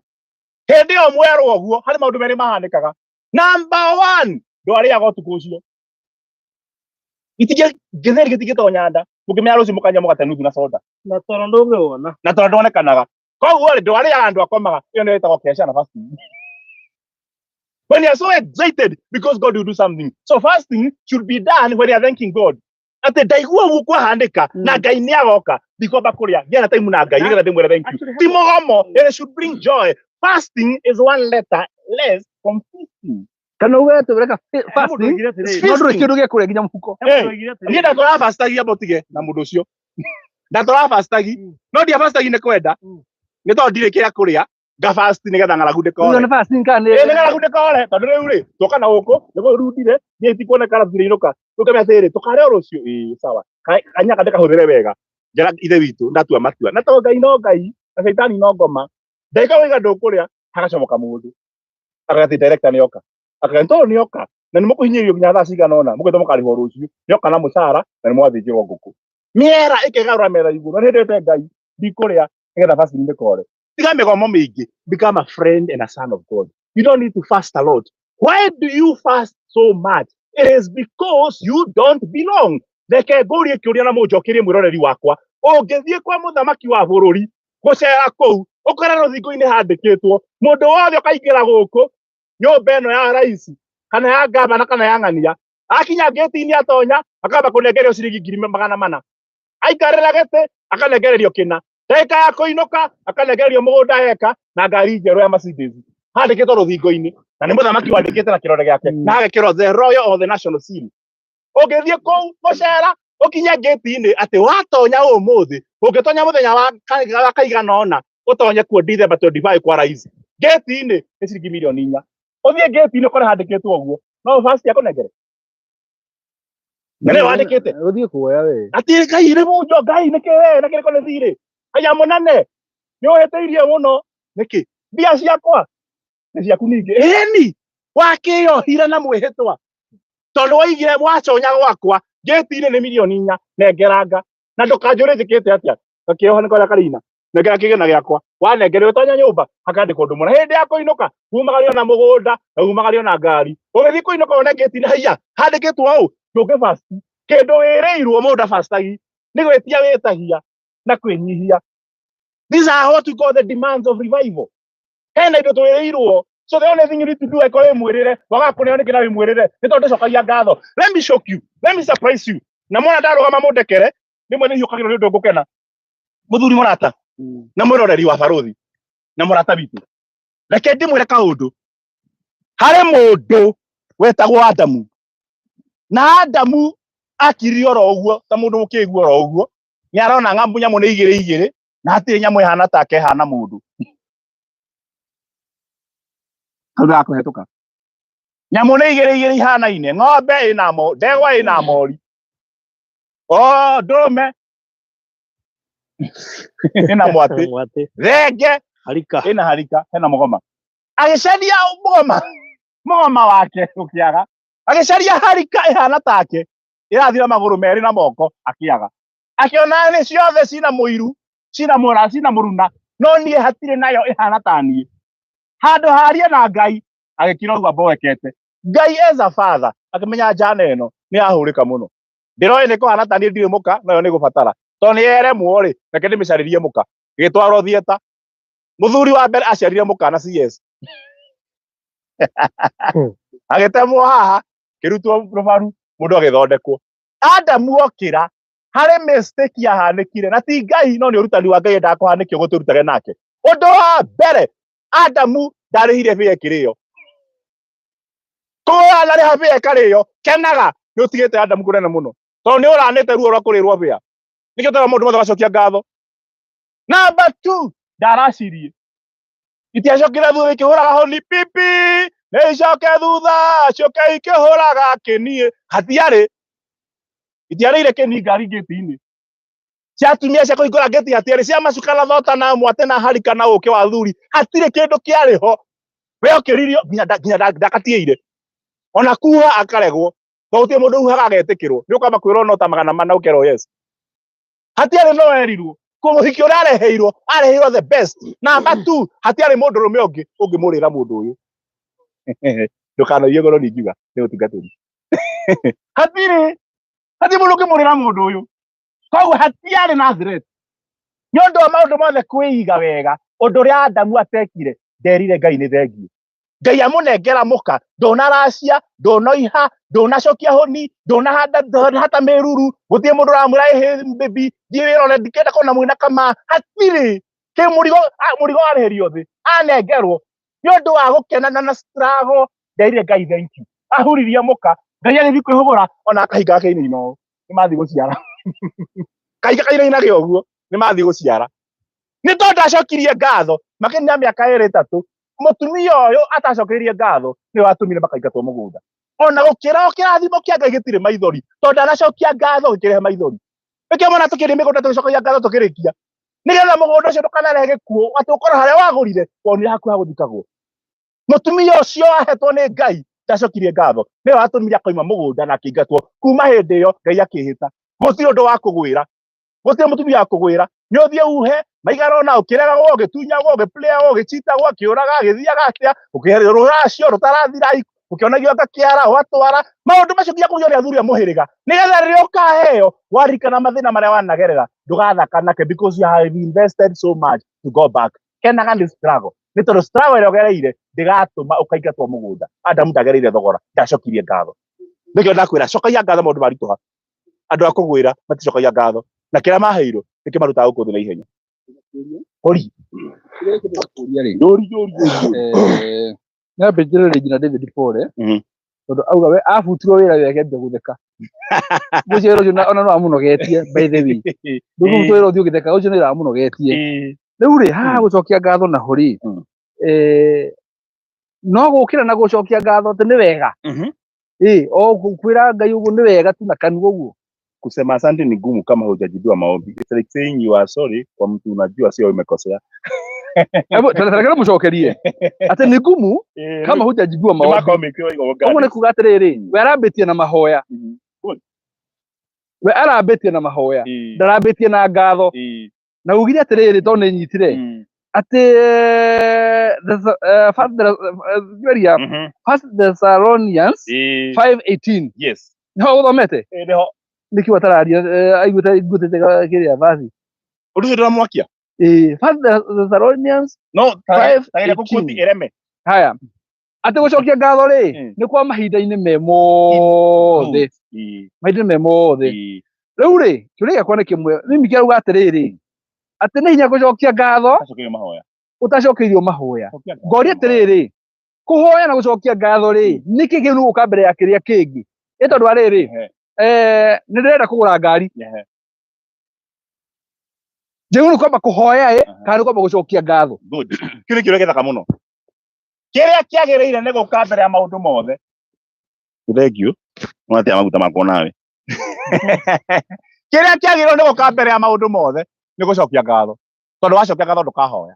hĩndĩ ĩyo mwerwo ũguo harĩ maũndũ merĩ mahanĩkaga number one ndwarĩaga ũtukũ ũcio gĩtheri gĩtingĩtonya nda mũkĩmenya rũciũ mũkanyua mũgate nuthu na soda Na toro ndũngĩwona. na tondũ ndonekanaga koguo rĩ ndwarĩaga andũ akomaga ĩyo nĩyo ĩtagwo kesha na fasting when you are so excited because God will do something so fasting should be done when you are thanking God atĩ ndaigua ũguo kwahanĩka na Ngai nĩ agoka ndikwamba kũrĩa gĩa na time na Ngai nĩgetha ndĩmwĩre thank you ti mũgomo it should bring joy fasting is one letter less from feasting Kana uge tũreka fasting. Feasting. No ndũrĩ kĩndũ gĩa kũrĩa nginya mũhuko. niĩ ndatwara fastagia mũtige na mũndũ ũcio ndatwara fastagi no ndia fastagi nĩ kwenda nĩ tondũ ndirĩ kĩrĩa kũrĩa ngafast nĩgetha ng'aragu ndĩkore Nĩ fasting kana nĩ ng'aragu ndĩkore tondũ rĩu rĩ tũka na gũkũ nĩguo rundire niĩ tikuonekana tũtirĩinũka tũkame atĩrĩ tũkarĩa rũciũ sawa kanyaka ndĩkahũthĩre wega njara ithe witũ ndatua matua na tondũ Ngai no Ngai na Shaitani no ngoma ndagĩka wĩiga ndũkũrĩa hagacomoka mũndũ akagati director nĩoka akagati tondũ nĩoka na nĩ mũkũhinyĩrio nginya thaa cigana ũna mũgĩtwo mũkarĩhwo rũciũ nĩoka na mũcara na nĩ mwathĩnjĩrwo ngũkũ mĩera ĩkĩgarũra metha igũrũ na hĩndĩte Ngai ndikũrĩa nĩgetha fasting ndĩkore tiga mĩgomo mĩingĩ become a friend and a son of God you don't need to fast a lot why do you fast so much it is because you don't belong reke ngũrie kĩũria na mũnjokerie mwĩroreri wakwa ũngĩthiĩ kwa mũthamaki wa bũrũri gũcera kũu ũkora rũthingo-inĩ handĩkĩtwo mũndũ wothe ũkaingĩra gũkũ nyũmba ĩno ya rais kana ya ngavana kana ya ng'ania akinya ngĩti-inĩ atonya akamba kũnengerio ciringi 400 aikarĩra gĩtĩ akanengererio kĩna ndagĩka ya kũinũka akanengererio mũgũnda eka na ngari njerũ ya Mercedes handĩkĩtwo rũthingo-inĩ na nĩ mũthamaki wandĩkĩte na kĩrore gĩake na hagekĩrwo the royal or the national seal ũngĩthiĩ kũu gũcera ũkinya ngĩti-inĩ atĩ watonya ũmũthĩ ũngĩtonya mũthenya wa kaigana ũna ũtonye kuo December 25 kwa rais ngĩti-inĩ nĩ ciringi 4 million ũthiĩ ngĩti-inĩ ũkore handĩkĩtwo ũguo no fast yakũnengere nĩ wandĩkĩte Ũthiĩ kuoya we. atĩ Ngai nĩ mũnjo Ngai nĩ kĩĩ na kĩrĩko nĩ thirĩ aya mũnene nĩ ũhĩtĩirie mũno nĩkĩ mbia ciakwa nĩ ciaku ningĩ ĩni wakĩyohire na mwĩhĩtwa tondũ waigire waconya gwakwa ngĩti-inĩ nĩ 4 million nengeranga na ndũkanjũrĩ njĩkĩte atĩa gakĩoha nĩ kwarĩa karina nengera kĩgĩna gĩakwa wanengererio tonya nyũmba hakandĩkwo ũndũ mũna hĩndĩ ya kũinũka umagario na mũgũnda na umagario na ngari ũgĩthiĩ kũinũka wone ngĩti-inĩ haiya handĩkĩtwo ũũ ndũngĩ fast kĩndũ wĩrĩirwo mũndũ fastagi nĩ gwĩtia wĩtagia na kwĩnyihia these are what we call the demands of revival hena indo twĩrĩirwo so the only thing you need to do ĩkorwo mwĩrĩre waga kũneo nĩ kĩna mwĩrĩre nĩ tondũ ndĩcokagia ngatho let me shock you let me surprise you na mwana ndarũgama mũndekere rĩmwe nĩ hiũkagĩrwo nĩ ũndũ ngũkena mũthuri mũrata na mwĩroreri wa barothi na mũrata witũ reke ndĩmwĩre kaũndũ harĩ mũndũ wetagwo Adamu na Adamu akiri oro ũguo ta mũndũ mũkĩigua oro ũguo nĩ arona nyamũ nĩ igĩrĩ na hatirĩ nyamũ ĩhana take ĩhana mũndũ thutha kũhetũka nyamũ nĩ igĩrĩ ihanaine ng'ombe ĩna ndegwa ĩna mori ndũrũme ĩna mwatĩ thenge ĩna harika hena mũgoma agĩcaria mũgoma wake ũkĩaga agĩcaria harika ĩhana take ĩrathira magũrũ merĩ na moko akĩaga akĩona nĩ ciothe cina mũiru cina mũruna no niĩ hatirĩ nayo ĩhana ta niĩ handũ harie na Ngai agĩkira ũguo mboekete Ngai as a father akĩmenya njana ĩno nĩ ahũrĩka mũno ndĩroĩ nĩ kũhana ta niĩ ndirĩ mũka nayo nĩ gũbatara tondũ nĩ yeremwo rĩ reke ndĩmĩcarĩrie mũka gĩtwarwo thieta mũthuri wa mbere aciarire mũka na CS agĩtemwo haha kĩrutwo rũbaru mũndũ agĩthondekwo Adamu okĩra harĩ mistake yahanĩkire na ti Ngai no nĩ ũrutani wa Ngai ndakũhanĩkio gũtũrutage nake ũndũ wa mbere Adamu ndarĩhire bĩa kĩrĩo kũra narĩha bĩa karĩo kenaga nĩ ũtigĩte Adamu kũnene mũno tondũ nĩ ũranĩte ruo rwa kũrĩrwo bĩa nĩkĩo tega mũndũ mothe gacokia ngatho number 2 ndaracirie itiacokire thutha ikĩhũraga honi pipi nĩ icoke thutha coke ikĩhũraga kĩniĩ hatiarĩ itiarĩire kĩni ngari ngĩti-inĩ cia atumia cia kũhingũra ngĩti hatiarĩ cia macuka na thota na mwate na harika na ũkĩ wa thuri hatirĩ kĩndũ kĩarĩ ho we ũkĩririo nginya ndakatiĩire ona kuha akaregwo tondũ gũtirĩ mũndũ uhaga agetĩkĩrwo nĩ ũkamba kwĩrwo no ta 400 ũkerwo yes hatiarĩ no erirwo kũmũhikia ũrĩa areheirwo the best. Number 2, hatiarĩ mũndũrũme ũngĩ ũngĩmũrĩra mũndũ ũyũ. Ndũkanoige ngoro ningiuga nĩ ũtungatĩri. Hatirĩ mũndũ ũngĩmũrĩra mũndũ ũyũ. Koguo hatiarĩ na threat. Nĩ ũndũ wa maũndũ mothe kwĩiga wega, ũndũ ũrĩa Adamu atekire, nderire Ngai nĩ thengiũ. Ngai amũnengera mũka, ndũnaracia, ndũnoiha, ndũnacokia honi, ndũnahata mĩruru, gũtirĩ mũndũ ũramwĩra baby, thiĩ wĩrore ndikenda kuona mwĩna kama. Hatirĩ. Mũrigo warĩhĩrio thĩ, anengerwo. Nĩ ũndũ wa gũkenana na struggle, nderire Ngai thank you. Ahuririe mũka, Ngai agĩthiĩ kwĩhũgũra, ona kahinga gake inĩ no, nĩ mathiĩ gũciara. Kahinga kainainage ũguo, nĩ mathiĩ gũciara. Nĩ tondũ ndacokirie ngatho, makĩria mĩaka 2-3, mũtumia ũyũ atacokeirie ngatho, nĩ watũmire makaingatwo mũgũnda. Ona gũkĩra kĩrathimo kĩa Ngai gĩtirĩ maithori, tondũ ndanacokia ngatho gĩkĩrehe maithori. Nĩkĩo mwana tũkĩrĩ mĩgũnda tũgĩcokagia ngatho tũkĩrĩkia. Nĩgetha mũgũnda ũcio ndũkanarehe gĩkuũ, atĩ ũkorwo harĩa wagũrire, wonire hakuhĩ ha gũthikagwo. Mũtumia ũcio ahetwo nĩ Ngai, ndacokirie ngatho, nĩwe watũmire akoima mũgũnda na akĩingatwo. Kuma hĩndĩ ĩyo, Ngai akĩhĩta. Gũtirĩ ũndũ wa kũgwĩra. Gũtirĩ mũtumia wa kũgwĩra. Nĩ ũthiĩ uhe, maigarona ũkĩregagwo, ũgĩtunyagwo, ũgĩplayagwo, ũgĩcitagwo, akĩũraga, agĩthiaga atĩa, ũkĩherwo rũracio rũtarathira, ũkĩonagio ngakĩara, ũgatwara. Maũndũ macio nginya kũgĩa athuri a mũhĩrĩga. Nĩgetha rĩrĩa ũkaheo, waririkana mathĩna marĩa wanagerera, ndũgathaka nake because you have invested so much to go back. Kenaga nĩ struggle. Nĩ tondũ struggle ĩrĩa ũgereire ndĩgatũma ũkaingatwo mũgũnda. Adamu ndagereire thogora, ndacokirie ngatho. Nĩkĩo ndakwĩra cokagia ngatho maũndũ maritũha. Andũ a kũgwĩra maticokagia ngatho. Na kĩrĩa maheirwo nĩkĩo marutaga gũkũ thĩ na ihenya. Ori. Nyambe njĩrĩre nginya David Pole. Tondũ auga we abutirwo wĩra wege gũtheka. Mũciĩ ũcio ona no amũnogetie by the way. Ndũgũtwo wĩra ũthiĩ ũgĩtheka ũcio nĩ amũnogetie. Rĩu rĩ haha gũcokia ngatho na hori. No gũkĩra na gũcokia ngatho atĩ nĩ wega. O kwĩra Ngai ũguo nĩ wega tu na kanua ũguo. Kusema asante ni ngumu kama hujajibiwa maombi. It's like saying you are sorry kwa mtu unajua sio umekosea. Tena mũcokerie. Atĩ nĩ ngumu kama hujajibiwa maombi. Ũguo nĩ kuga atĩrĩrĩ, we arambĩtie na mahoya. We arambĩtie na mahoya. Ndarambĩtie na ngatho. Na ugire atĩrĩrĩ tondũ nĩ nyitire. Atĩ First Thessalonians 5:18. Yes. Nĩho ũthomete? Nĩho. Nĩkĩo atararia aiguĩte kĩrĩa vathi. Ũndũ ũcio ndĩramwakia? First Thessalonians no 5:18. Haya. Atĩ gũcokia ngatho rĩ, nĩ kwa mahinda-inĩ me mothe. Mahinda-inĩ me mothe. Rĩu rĩ, kĩũria gĩakwa nĩ kĩmwe, mimi kĩrauga atĩrĩrĩ, atĩ nĩ hinya gũcokia ngatho ũtacokeirio mahoya. Ngoria atĩrĩrĩ, kũhoya na gũcokia ngatho rĩ, nĩkĩ gĩgũka mbere ya kĩrĩa kĩngĩ? Nĩ tondũ arĩrĩ, nĩ ndĩrenda kũgũra ngari. Njĩgu nĩ kwamba kũhoya kana nĩ kwamba gũcokia ngatho? Kĩu nĩ kĩũria gĩthaka mũno. Kĩrĩa kĩagĩrĩire nĩ gũka mbere ya maũndũ mothe. Thengiũ, nĩwatia maguta makwo nawe. Kĩrĩa kĩagĩrĩire nĩ gũka mbere ya maũndũ mothe nĩ gũcokia ngatho. Tondũ wacokia ngatho ndũkahoya.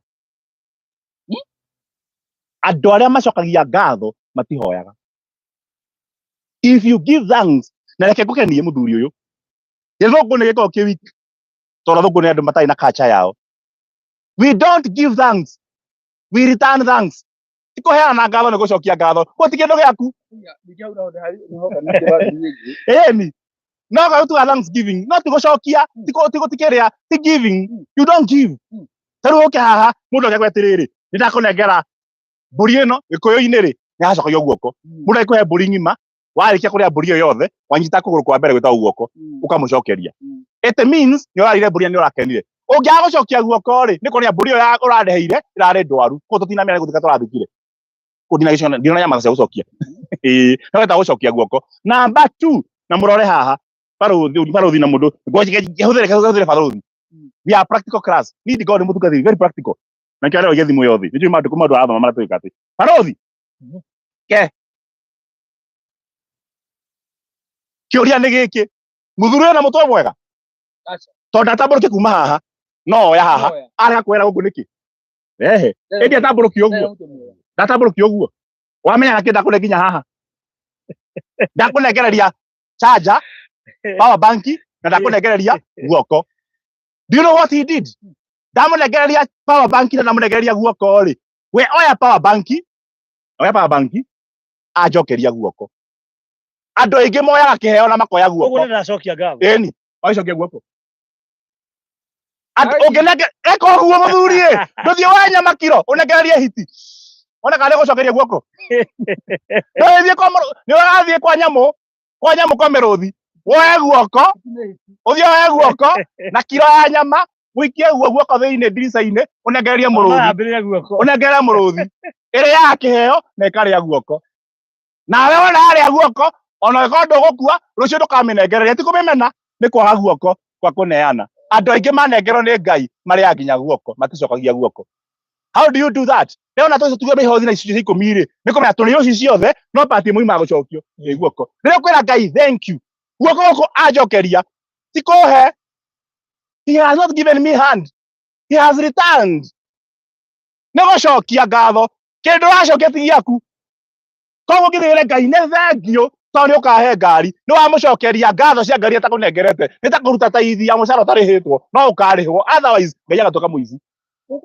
Andũ arĩa macokagia ngatho matihoyaga. If you give thanks, na reke ngũkenie mũthuri ũyũ. Gĩthũngũ nĩ gĩkoragwo kĩ weak. Tondũ thũngũ nĩ andũ matarĩ na culture yao. We don't give thanks. We return thanks. Tikuheana ngatho nĩ gũcokia ngatho. Gũti kĩndũ gĩaku. Eni. No gautuga thanksgiving. No ti gũcokia, ti kĩrĩa, ti giving. You don't give. Tarũ ũke haha, mũndũ agĩkũhe atĩrĩrĩ, nĩ ndakũnengera mbũri ĩno gĩkũyũ-inĩ rĩ, nĩ acokagia guoko. Mũndũ agĩkũhe mbũri ng'ima, warĩkia kũrĩa mbũri ĩyo yothe, wanyita kũgũrũ kwa mbere gwĩtagwo guoko, ũkamũcokeria. It means nĩ ũrarire mbũri nĩ ũrakenire. Ũngĩaga gũcokia guoko rĩ, nĩ kuonania mbũri ĩyo ũrareheire ĩrarĩ ndwaru. Koguo tũtinamĩra gũthika tũrathikire. Kũndina ndirona nyama cia gũcokia. No wenda gũcokia guoko. Number 2, na mũrore haha, barũthi na mũndũ, hũthĩre barũthi. We are practical class. Need God mũtungatĩri, very practical. Na kĩarĩa ũgĩthi thimũ yothe. Nĩjui maũndũ arathoma marĩa twĩka atĩ. Barũthi. Ke. Kĩũria nĩ gĩkĩ. Mũthuri na mũtwe mwega. Tondũ ndatambũrũkia kuma haha. No oya haha. Arega kwera gũkũ nĩkĩ? Ĩndĩ atambũrũkia ũguo. Ndatambũrũkia ũguo. Wamenya kĩ ndakũne nginya haha. Ndakũnengereria charger, power bank, na ndakũnengereria guoko. Do you know what he did? Ndamunegereria power bank na ndamunegereria guoko ri. We oya power bank. Ajokeria guoko. Andu aingi moyaga kiheo na makoya guoko. Uguo ndacokia ngatho. Eni, oicokia guoko. Andu ungenege eko guo muthuri e. Nduthie wa nyama kiro, unegereria hiti. Ona kana gucokeria guoko. Ni wagathie kwa nyamu kwa meruthi. Woe guoko. Uthie woe guoko na kiro ya nyama. Wikie guoko thiini ndirica-ini unegereria muruthi. Unegereria muruthi. Ire ya kiheo na ikaria guoko. Nawe wona aria guoko ona ko ndugukua rucio ndukamenengereria ti kumemena ni kwaga guoko kwa kuneana. Andu aingi manengerwo ni Ngai maria nginya guoko maticokagia guoko. How do you do that? Leo na tuge mihothi na icunjĩ 10 ri ni kumenya tũrĩ ũci ciothe no pati muima gucokio ni guoko. Rĩrĩa kwĩra Ngai thank you guoko gũkũ ajokeria ti kũhe. He has not given me hand. He has returned. Nĩ gũcokia ngatho kĩndũ wacokia ti gĩaku. Koguo ngĩthĩre Ngai nĩ thank you tondũ nĩ ũkahe ngari nĩ wamũcokeria ngatho cia ngari atakũnengerete nĩ ta kũruta taithi ya mũcara ũtarĩhĩtwo no ũkarĩhwo otherwise Ngai agatuĩka mũici.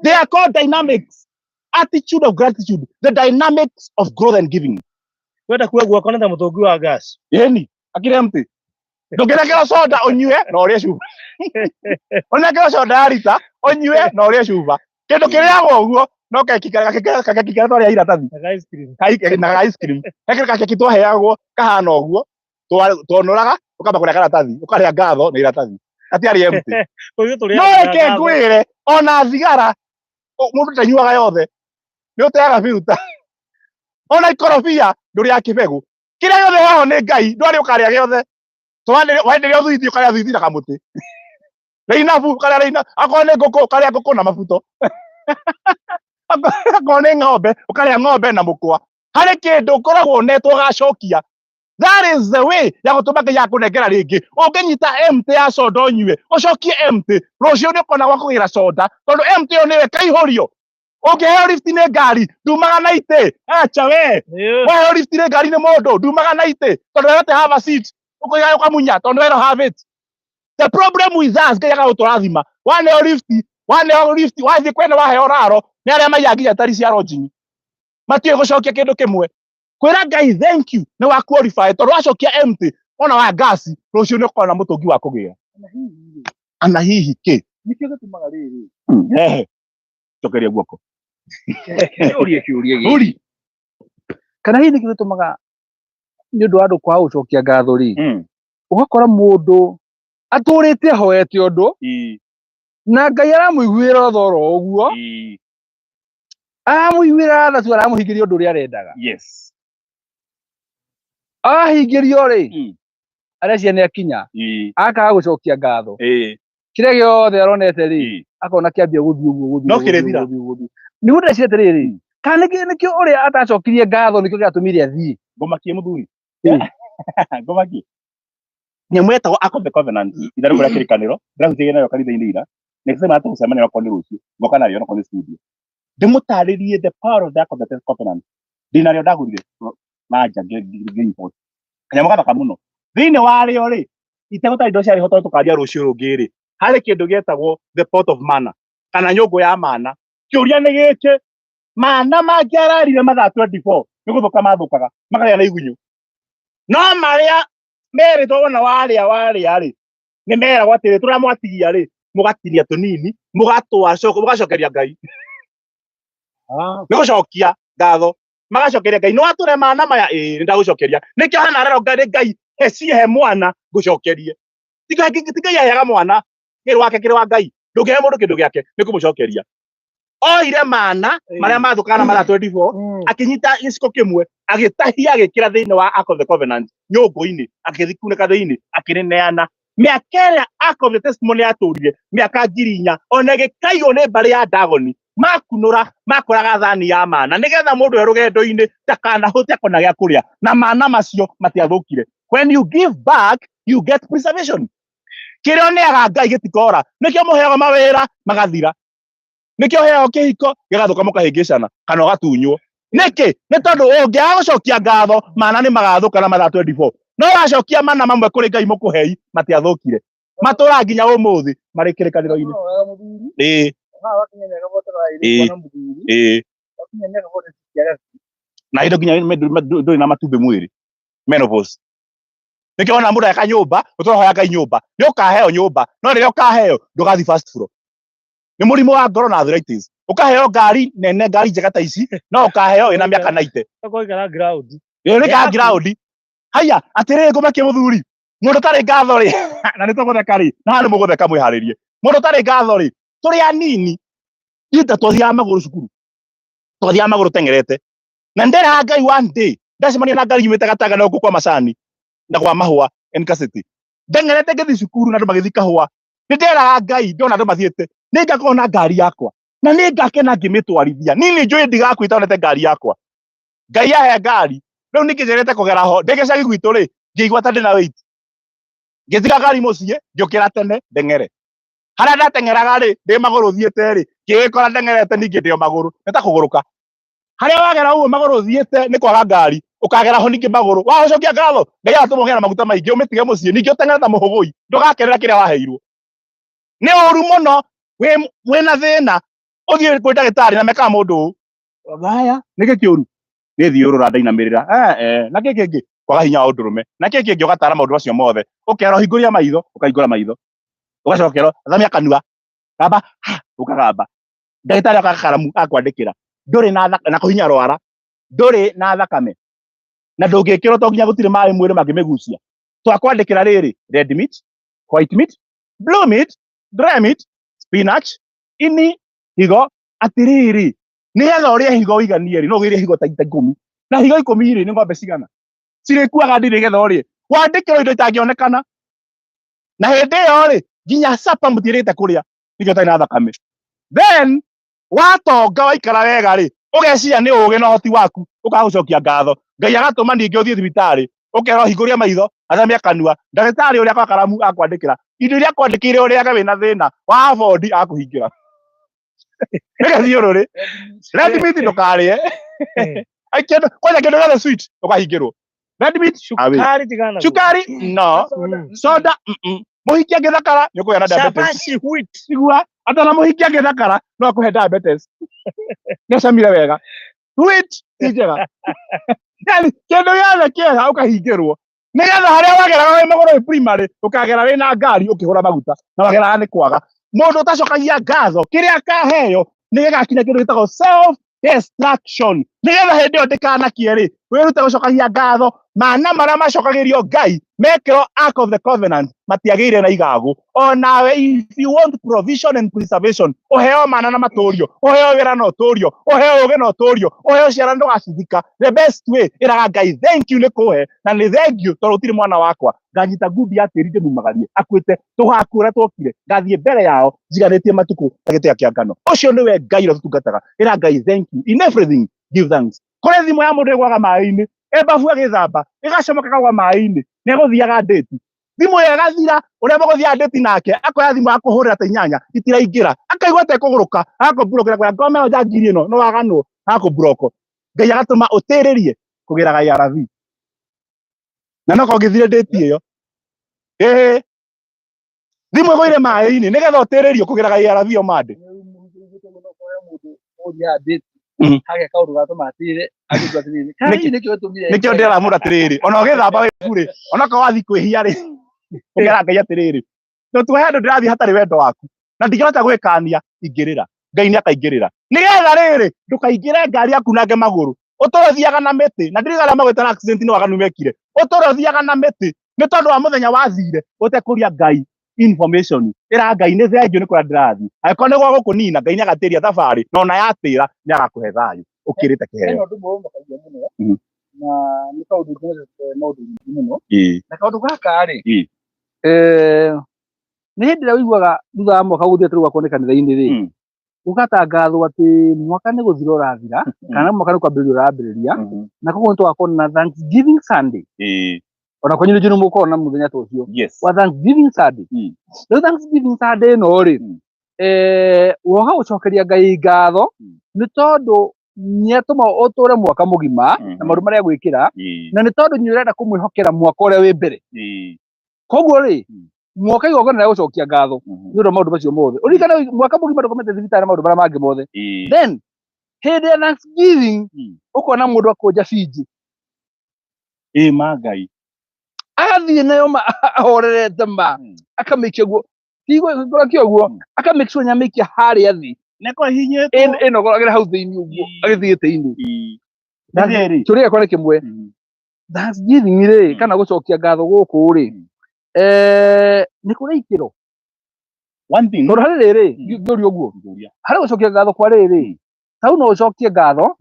They are called dynamics. Attitude of gratitude. The dynamics of growth and giving. Kwenda kuwa guoko na mũtũngi wa gas. Yeni, akire mti. Ndũngĩnekera soda ũnyue na ũrĩe cuba. Ũnekera soda ya rita ũnyue na ũrĩe cuba. Kĩndũ kĩrĩagwo ũguo no kekikara twarĩa iratathi. Na ice cream. Hekĩra keki twaheagwo kahana ũguo. Twonoraga ũkamba kũrĩa karatathi. Ũkarĩa ngatho na iratathi. Atiarĩ empty. No reke ngwĩre ona thigara mũndũ ndanyuaga yothe. Nĩ ũteaga filter. Ona ikorobia ndũrĩ ya kĩbegũ. Kĩrĩa gĩothe waho nĩ Ngai ndwarĩ ũkarĩa gĩothe. Waenderea thuithi ũkarĩa thuithi na kamũtĩ. Reinabu ũkarĩa reina. Akorwo nĩ ngũkũ ũkarĩa ngũkũ na mabuto. Akorwo nĩ ng'ombe ũkarĩa ng'ombe na mũkwa. Harĩ kĩndũ ũkoragwo netwo gacokia. That is the way ya gũtũma Ngai akũnengera rĩngĩ. Ũngĩnyita empty ya soda ũnyue ũcokie empty. Rũciũ nĩ ũkona gwa kũgĩra soda tondũ empty ĩyo nĩwe kaihũrio. Ũngĩheo lift nĩ ngari ndumaga na itĩ. Acha we. Waheo lift nĩ ngari nĩ mũndũ ndumaga na itĩ tondũ we don't have a seat. Ũkũiga ũkamunya tondũ we don't have it. The problem with us Ngai agagũtũrathima. Waneo lift wathiĩ kwene waheo raro nĩ arĩa maiya nginya tari cia lodging. Matiĩ gũcokia kĩndũ kĩmwe. Kwĩra Ngai thank you nĩ wa qualify tondũ wacokia empty ona wa gas rũciũ nĩ ũkona mũtũngi wa kũgĩa. Ana hihi kĩ nĩkĩo gĩtũmaga rĩrĩ. Cokeria guoko. Kĩũria. Kana hihi nĩkĩo gĩtũmaga nĩ ũndũ wa andũ kwaga gũcokia ngatho rĩ. Ũgakora mũndũ atũrĩte ahoete ũndũ na Ngai aramũiguĩra thoro ũguo. Aramũiguĩra tha tu aramũhingĩria ũndũ ũrĩa arendaga. Yes. Ahingĩrio rĩ areciria nĩ akinya akaga gũcokia ngatho. Kĩrĩa gĩothe aronete rĩ akona kĩambia gũthiĩ ũguo. No kĩrĩthira. Nĩ gũteciria atĩrĩrĩ kana nĩkĩo ũrĩa atacokirie ngatho nĩkĩo gĩatũmire athiĩ. Ngomakie mũthuri. Ngomakie. Nyamũ yetagwo Ark of the Covenant. Itharũ rĩa kĩrĩkanĩro ndĩrathĩgĩra nayo kanitha-inĩ ira. Nĩkĩsema atĩ gũcemania nakwa nĩ rũciũ. Ngoka nayo nakwa nĩ studio. Ndĩmũtarĩrie the power of the Ark of the Covenant. Ndinarĩo ndagũrire manja ngĩimport. Kanyamũ gathaka mũno. Thĩinĩ warĩo rĩ itegũtarĩ indo ciarĩ hoto tũkaria rũciũ rũngĩ rĩ. Harĩ kĩndũ gĩetagwo the pot of manna kana nyũngũ ya mana. Kĩũria nĩ gĩkĩ mana mangĩararire mathaa 24 nĩ gũthũka mathũkaga makagĩa na igunyũ. No marĩa merĩtwo wona warĩa rĩ nĩ meragwo atĩrĩ tũramwatigia rĩ mũgatinia tũnini mũgacokeria Ngai. Nĩ gũcokia ngatho magacokeria Ngai. Nĩ watũre mana maya nĩ ndagũcokeria. Nĩkĩo hana rero Ngai he mwana ngũcokerie. Ti Ngai aheaga mwana kĩrĩ wa Ngai. Ndũngĩhe mũndũ kĩndũ gĩake nĩ kũmũcokeria. Oire mana marĩa mathũkaga na mathaa 24 akinyita gĩciko kĩmwe agĩtahia agĩkĩra thĩinĩ wa Ark of the Covenant nyũngũ-inĩ agĩthikunĩka thĩinĩ akĩneana. Mĩaka ĩrĩa Ark of the Testimony yatũrire mĩaka 4,000 ona gĩkaiywo nĩ mbarĩ ya Dagoni makunũra makoraga thani ya mana nĩgetha mũndũ e rũgendo-inĩ ndakanahũte akona gĩa kũrĩa na mana macio matiathũkire. When you give back you get preservation. Kĩrĩa ũneaga Ngai gĩtikora. Nĩkĩo mũheaga mawĩra magathira. Nĩkĩo ũheaga kĩhiko gĩgathũka mũkahĩngĩcana kana ũgatunywo. Nĩkĩ? Nĩ tondũ ũngĩaga gũcokia ngatho mana nĩ magathũka na mathaa 24. No wacokia mana mamwe kũrĩ Ngai mũkũhei matiathũkire. matura nginya umuthi mari kirikaniro-ini na indo nginya nduri na matumbi mwiri menopause nikio ona mundu eka nyumba utorohoya Ngai nyumba ni ukaheo nyumba no riria ukaheo ndugathi first floor ni murimu wa ngoro na arthritis ukaheo ngari nene ngari njega ta ici no ukaheo ina miaka 90 Ukoikara ground. ni ka ground haya atiri ngumakie muthuri mundu tari ngatho ri na ni tugutheka ri na handu mugutheka mwiharirie mundu tari ngatho ri turi anini ita twathiaga maguru cukuru twathiaga maguru tengerete na ndera Ngai one day ndacemania na ngari yumite Gatanga na kwa macani na kwa mahua City ndengerete ngithi cukuru na andu magithi kahua ni ndera Ngai ndona andu mathiete ni ngakorwo na ngari yakwa na ni ngakena ngimitwarithia nini njui ndigakwita onete ngari yakwa Ngai ahe ngari riu nikijerete kugera ho ndege cia gitwitu ri ngĩigua ta ndina wait ngĩtiga ngari muciĩ ngĩũkĩra tene ndeng'ere haria ndateng'eraga ri ndi maguru thiĩte ri ngĩgĩkora ndengerete ningĩ ndĩo maguru nĩ ta kũgũrũka haria wagera ũguo maguru thiĩte nĩ kwaga ngari ukagera ho ningĩ maguru wacokia ngatho Ngai atũmũgĩra na maguta maingĩ ũmĩtige muciĩ ningĩ ũteng'ere ta mũhũgũi ndũgakenera kĩrĩa waheirwo nĩ ũru mũno wĩna thĩna ũthiĩ kwĩ ndagĩtarĩ na mekaga mũndũ haya nĩkĩ kĩũru nĩ thiũrũra ndainamĩrĩra na kĩĩ kĩngĩ kwaga hinya wa ũndũrũme na kĩĩ kĩngĩ ũgatara maũndũ macio mothe ũkerwo hingũria maitho ũkahingũra maitho ũgacokerwo thamia kanua gamba ũkagamba ndagĩtarĩ akaga karamu akwandĩkĩra ndũrĩ na kũhinya rwara ndũrĩ na thakame na ndũngĩkĩrwo to nginya gũtirĩ maĩ mwĩrĩ mangĩmĩgucia twakwandĩkĩra rĩrĩ red meat, white meat, blue meat, dry meat, spinach, ini, higo atiriri nigetha ũrĩe higo ũiganie rĩ no ũgĩrĩe higo ta 10 na higo 10 rĩ nĩ ng'ombe cigana cirĩkuaga ndĩ nigetha ũrĩe wandĩkĩrwo indo itangĩonekana na hĩndĩ ĩyo rĩ nginya sapa mũtiĩrĩte kũrĩa nĩkĩo ũtarĩ na thakame then watonga waikara wega rĩ ũgeciria nĩ ũũgĩ na ũhoti waku ũkaga gũcokia ngatho Ngai agatũma ningĩ ũthiĩ thibitarĩ ũkerwo hingũria maitho athamia kanua ndagĩtarĩ ũrĩa kwa karamu akwandĩkĩra indo iria akwandĩkĩire ũrĩaga wĩna thĩna wa abondi akũhingĩra nĩgathiũrũrĩ red meat ndũkarĩe kwanja kĩndũ gĩothe sweet ũkahingĩrwo red meat Sukari tigana. cukari no soda mũhiki angĩthakara nĩ ũkũgĩa na diabetes Shabashi wheat. igua atana mũhiki angĩthakara no akũhe diabetes nĩ ũcamire wega sweet ti njega yani kĩndũ gĩothe kĩega ũkahingĩrwo nĩgetha harĩa wageraga wĩ magũrũ wĩ primary ũkagera wĩna ngari ũkĩhũra maguta na wageraga nĩ kwaga mũndũ ũtacokagia ngatho kĩrĩa akaheo nĩ gĩgakinya kĩndũ gĩtagwo self destruction nigetha hĩndĩ ĩyo ndĩkanakie rĩ wĩrute gũcokagia ngatho mana marĩa macokagĩrio Ngai mekĩrwo Ark of the Covenant matiagĩire na igagu onawe if you want provision and preservation ũheo mana na matũrio ũheo wĩra na ũtũrio ũheo ũgĩ na ũtũrio ũheo ciana ndũgacithika the best way ĩraga Ngai thank you nĩ kũhe na nĩ thank you tondũ ũtirĩ mwana wakwa nganyita ngundi ya tĩri ndĩmumagarie akuĩte tũgakũra twokire ngathiĩ mbere yao njiganĩtie matukũ ta gĩtĩa kĩa ngano ũcio nĩwe Ngai ũrĩa tũtungataga ĩra Ngai thank you in everything give thanks kũrĩ thimũ ya mũndũ ĩgwaga maĩ-inĩ ebabu agĩthamba ĩgacomoka kagwa maĩ-inĩ nĩ egũthiaga ndĩti thimũ ĩyo ĩgathira ũrĩa mũgũthiaga ndĩti nake akoya thimũ akũhũrĩra ta 8 itiraingĩra akaigua ta ĩkũgũrũka agakũmburokera kwĩra ngoma ĩyo njangiri ĩno no waganwo agakũmburoko Ngai agatũma ũtĩrĩrie kũgĩraga ARV na no kũngĩthire ndĩti ĩyo thimũ ĩgũire maĩ-inĩ nĩgetha ũtĩrĩrio kũgĩraga ARV o mande nĩkĩo ndĩramũra atĩrĩrĩ ona ũgĩthamba wĩbure ona korwo wathiĩ kwĩhia rĩ ũkera Ngai atĩrĩrĩ tũtuhe andũ ndĩrathiĩ hatarĩ wendo waku na ndingĩhota gwĩkania ingĩrĩra Ngai nĩ akaingĩrĩra nĩgetha rĩrĩ ndũkaingĩre ngari yaku nange magũrũ ũtũre ũthiaga na mĩtĩ na ndirigana magwĩta na accident nĩ waganu mekire ũtũre ũthiaga na mĩtĩ nĩ tondũ wa mũthenya wathire ũtekũria Ngai information ĩra Ngai nĩ thengiũ nĩ kũrĩa ndĩrathiĩ angĩkorwo nĩ gwa gũkũnina Ngai nĩ agatĩria thabarĩ na ona yatĩra nĩ agakũhe thayũ ũkĩrĩte kĩheo na nĩ kaũndũ ngenete maũndũ maingĩ mũno na kaũndũ gaka rĩ nĩ hĩndĩ ĩrĩa ũiguaga thutha wa mwaka gũthiĩ atĩ ũgakorwo nĩ kanitha-inĩ rĩ ũgatangathwo atĩ mwaka nĩ gũthira ũrathira kana mwaka nĩ kwambĩrĩria ũrambĩrĩria na koguo nĩ tũgakorwo na Thanksgiving Sunday ona kwanyu nĩ mũkorwo na mũthenya ta ũcio wa Thanksgiving Sunday rĩu Thanksgiving Sunday ĩno rĩ woka gũcokeria Ngai ngatho nĩ tondũ nĩatũma ũtũre mwaka mũgima na maũndũ marĩa gwĩkĩra na nĩ tondũ nĩ ũrenda kũmwĩhokera mwaka ũrĩa wĩ mbere koguo rĩ Mwoka igogona na gucokia ngatho ni ndo maundu macio mothe urikana mwaka mugima ndukomete thibitari maundu bara mangi mothe then hindi ya Thanksgiving ukona mundu akonja fiji magai agathie nayo ahorerete ma akamike guo tigo ngora kioguo akamike sure nyamike hari athi neko hinyetwo ino goragira hau thiini uguo agithiite ini ndageri turi akore kimwe Thanksgiving ri kana gucokia ngatho guku ri ni kuri ikiro one thing no hari riri ngori uguo hari gucokia ngatho kwa riri tau no ucokie ngatho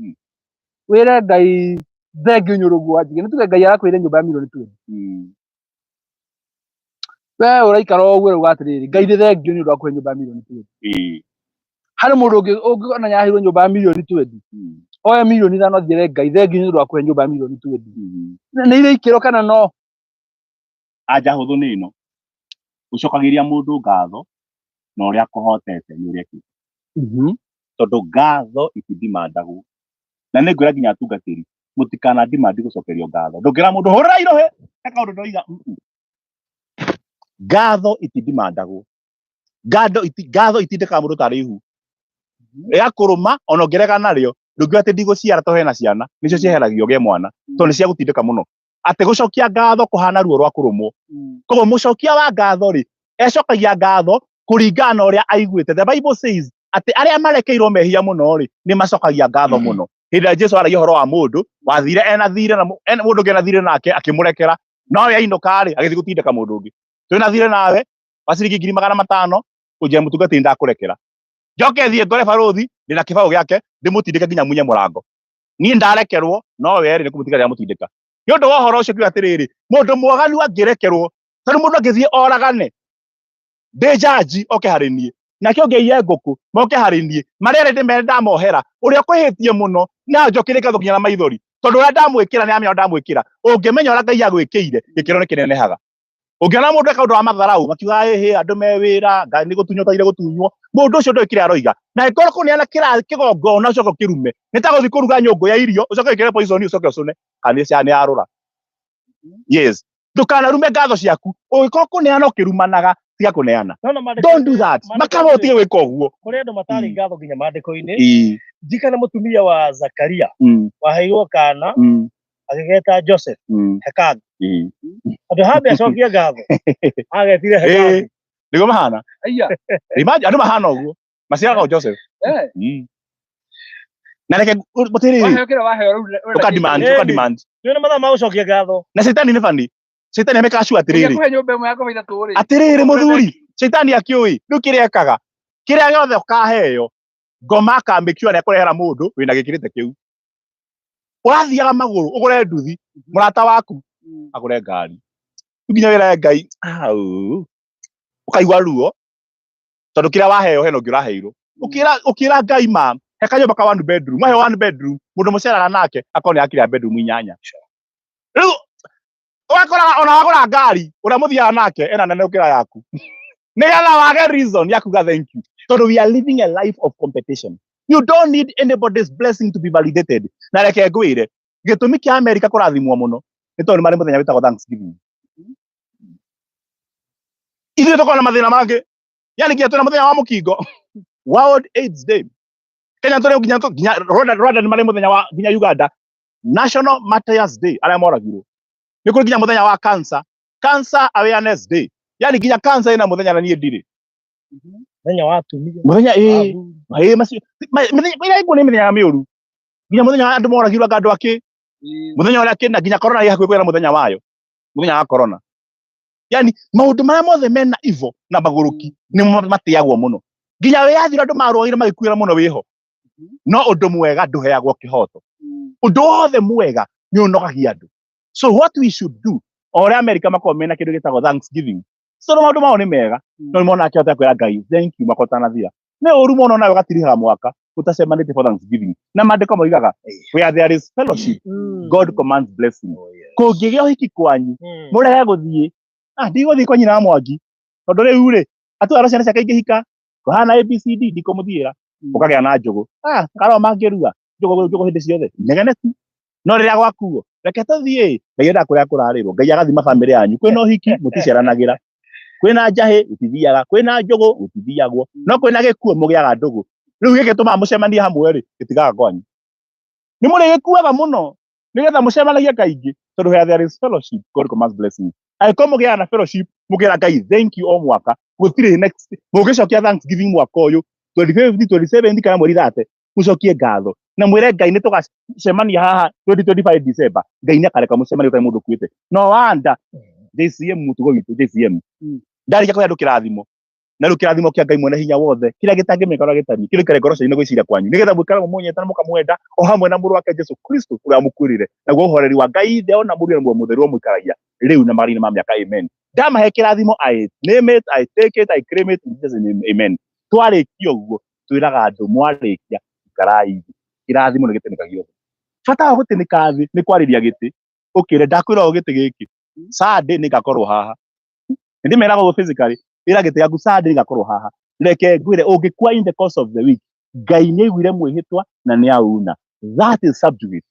wire Ngai thengio nyurugu ajige nituge Ngai arakwire nyumba ya milioni 20 we uraikara uguo ruga atiriri Ngai thengio ni ndakwe nyumba ya milioni 20 hari mundu ungiona nyahirwo nyumba ya milioni 20 oya milioni 5 athire Ngai thengio ni ndakwe nyumba ya milioni 20 ni ile ikiro kana no aja huthu ni ino ucokagiria mundu ngatho na uria kuhotete ni uria ki tondu ngatho itindimandagwo na ni ngwira nginya atungatiri mutikana ndimandi gucokerio ngatho ndungira mundu hurira irohe eka undu ndoiga ngatho itindimandagwo ngatho itindika mundu tari ihu yakuruma ona ngerega nario ndungira ati ndiguciara to hena ciana nicio cieheragio ge mwana to ni cia gutindika muno ati gucokia ngatho kuhana ruo rwa kurumwo koguo mucokia wa ngatho ri ecokagia ngatho kuringana uria aiguite the Bible says ati aria marekeirwo mehia muno ri ni macokagia ngatho muno hĩndĩ Jesu aragia horo wa mundu wathire ena thire na mundu ngena thire nake akimurekera no yainduka ri agithii gutindika mundu ungi twina thire nawe waciringi 500 uje mutungati ndakurekera njoke thie ngore baruthi ndina kibao giake ndimutindike nginya munye murango nie ndarekerwo no we ri ni kumutiga mutindika ni undu wa horo ucio kiuga atiriri mundu mwaganu angirekerwo tondu mundu angithie oragane de jaji oke harinie nakio ngeiye nguku moke harinie marere ndimere ndamohera uria kwihitie muno na njokire ngatho kinya na maithori tondu uria ndamwikira ni amenya ndamwikira ungimenya uria Ngai agwikire gikiro ni kinenehaga ungiona mundu eka undu wa matharau makiuga ehe andu me wira Ngai ni gutunywo taire gutunywo mundu ucio ndoikire aroiga na ikoro kuniana kira kigongona ucoke kirume nitaguthi kuruga nyungu ya irio ucoke ikire poison ucoke ucune kanisa ni arura yes ndukana rume ngatho ciaku ugikoro kuniana ukirumanaga tiga kuneana don't do that makaba utige wika uguo kuri andu matari ngatho nginya mandiko-ini njikana mutumia wa Zakaria waheirwo kana agigeta Joseph Hekagu andu hambe acokia ngatho agetire Hekagu ndigo mahana imagine andu mahana uguo maciaraga Joseph na reke mutiri ukademand ndio mathaa ma gucokia ngatho na Shetani ni bandi Shetani amekashu atiriri atiriri muthuri Shetani akiui ndu kiria ekaga kiria giothe ukaheo ngoma akambikio na kurehera mundu wina gikirite kiu urathiaga maguru ugure nduthi murata waku agure ngari nginya wira Ngai ukaigwa ruo tondu kiria waheo heno ngiraheirwo ukira Ngai ma heka nyumba ka one bedroom wahe one bedroom mundu mucerana nake akoni akira bedroom 8 riu wakora ona wagura ngari uria muthiaga nake ena nene ukira yaku nigetha wage reason ya kuga thank you tondu we are living a life of competition. You don't need anybody's blessing to be validated. Na reke ngwire gitumi kia America kurathimwo muno ni tondu mari muthenya witagwo Thanksgiving. Ithuĩ tukona mathina mangĩ yani nginya twina muthenya wa mukingo World AIDS Day. Kenya turi nginya Rwanda ni mari muthenya wa nginya Uganda National Martyrs Day aria moragirwo. Ni kuri nginya muthenya wa Cancer Awareness Day. Yani nginya cancer ina muthenya na nie ndire. Muthenya wa atumia. Muthenya muthenya iko ni muthenya ya miuru. Nginya muthenya wa andu moragirwo andu aki. Muthenya uria kina nginya corona ya kwira muthenya wayo. Muthenya wa corona. Yani maundu maria mothe mena ivo na baguruki ni matiagwo muno. Nginya we yathira andu marwaire magikwira muno wiho. No undu mwega nduheagwo kihoto. Undu wothe mwega ni unogagia andu. So what we should do, ore America makomena kindu gitagwo Thanksgiving. So no maundu mao ni mega. No mona akihota kwira Ngai, thank you makotana thia. Ne uru mono nawe gatiriha mwaka utacemanite for Thanksgiving. Na mandiko moigaga where there is fellowship, God commands blessing. Kungigio hiki kwanyu, murehe guthie. Ndiguthii kwa nyina mwangi. Tondu riu ri, atwara ciana ciake ingihika. Kohana ABCD ndikumuthira. Ukagia na njugu. Karo mangirua. Njugu hindi ciothe. Negeneti. No riria gwakuo. Reke tuthie. Ngai enda kuria kurarirwo. Ngai agathima family yanyu. Kwina hiki muticiaranagira. kwina njahi utithiaga, kwina njugu utithiagwo, no kwina gikuo mugiaga ndugu. Riu giki tuma mucemanie hamwe ri gitigaga kwanyu. Ni muri gikuaga muno nigetha mucemanagie kaingi tondu there is fellowship. God commands blessing. Angĩkorwo mũgĩaga na fellowship mũgĩra Ngai thank you o mwaka gũtirĩ next mũgĩcokia thanksgiving mwaka ũyũ 2050 27 kana mweri 30 mũcokie ngatho na mwĩre Ngai nĩ tũgacemania haha 2025 December. Ngai nĩ akareka mũcemanie ũtarĩ mũndũ ũkuĩte. No wanda JCM mũtugo witũ JCM ndarĩkia kũhe andũ kĩrathimo na rĩu kĩrathimo kĩa Ngai mwene hinya wothe kĩrĩa gĩtangĩmeka ũrĩa gĩtariĩ kĩrĩ kare ngoroco-inĩ gwĩciria kwanyu nĩgetha mũikare mũmũnyita na mũkamwenda o hamwe na mũrũ wake Jesu Kristo ũrĩa mũkuĩrĩre naguo ũhoreri wa Ngai Ithe ona Mũriũ na Muoyo Mũtheru mũikaragia rĩu na marĩ-inĩ ma mĩaka. Amen. Ndamahe kĩrathimo I name it, I take it, I claim it in Jesus' name. Amen. Twarĩkia ũguo twĩraga andũ mwarĩkia ikarai kĩrathimo nĩ gĩtĩnĩkagio. Bata wa gũtĩnĩka thĩ nĩ kwarĩria gĩtĩ ũkĩre ndakwĩra o gĩtĩ gĩkĩ Sunday nĩ ngakorwo haha ndĩmeraga ũguo physically ĩra gĩtĩ gĩaku Sunday ngakorwo haha reke ngwĩre ũngĩkua in the course of the week Ngai nĩ aiguire mwĩhĩtwa na nĩ auna. That is subjugate.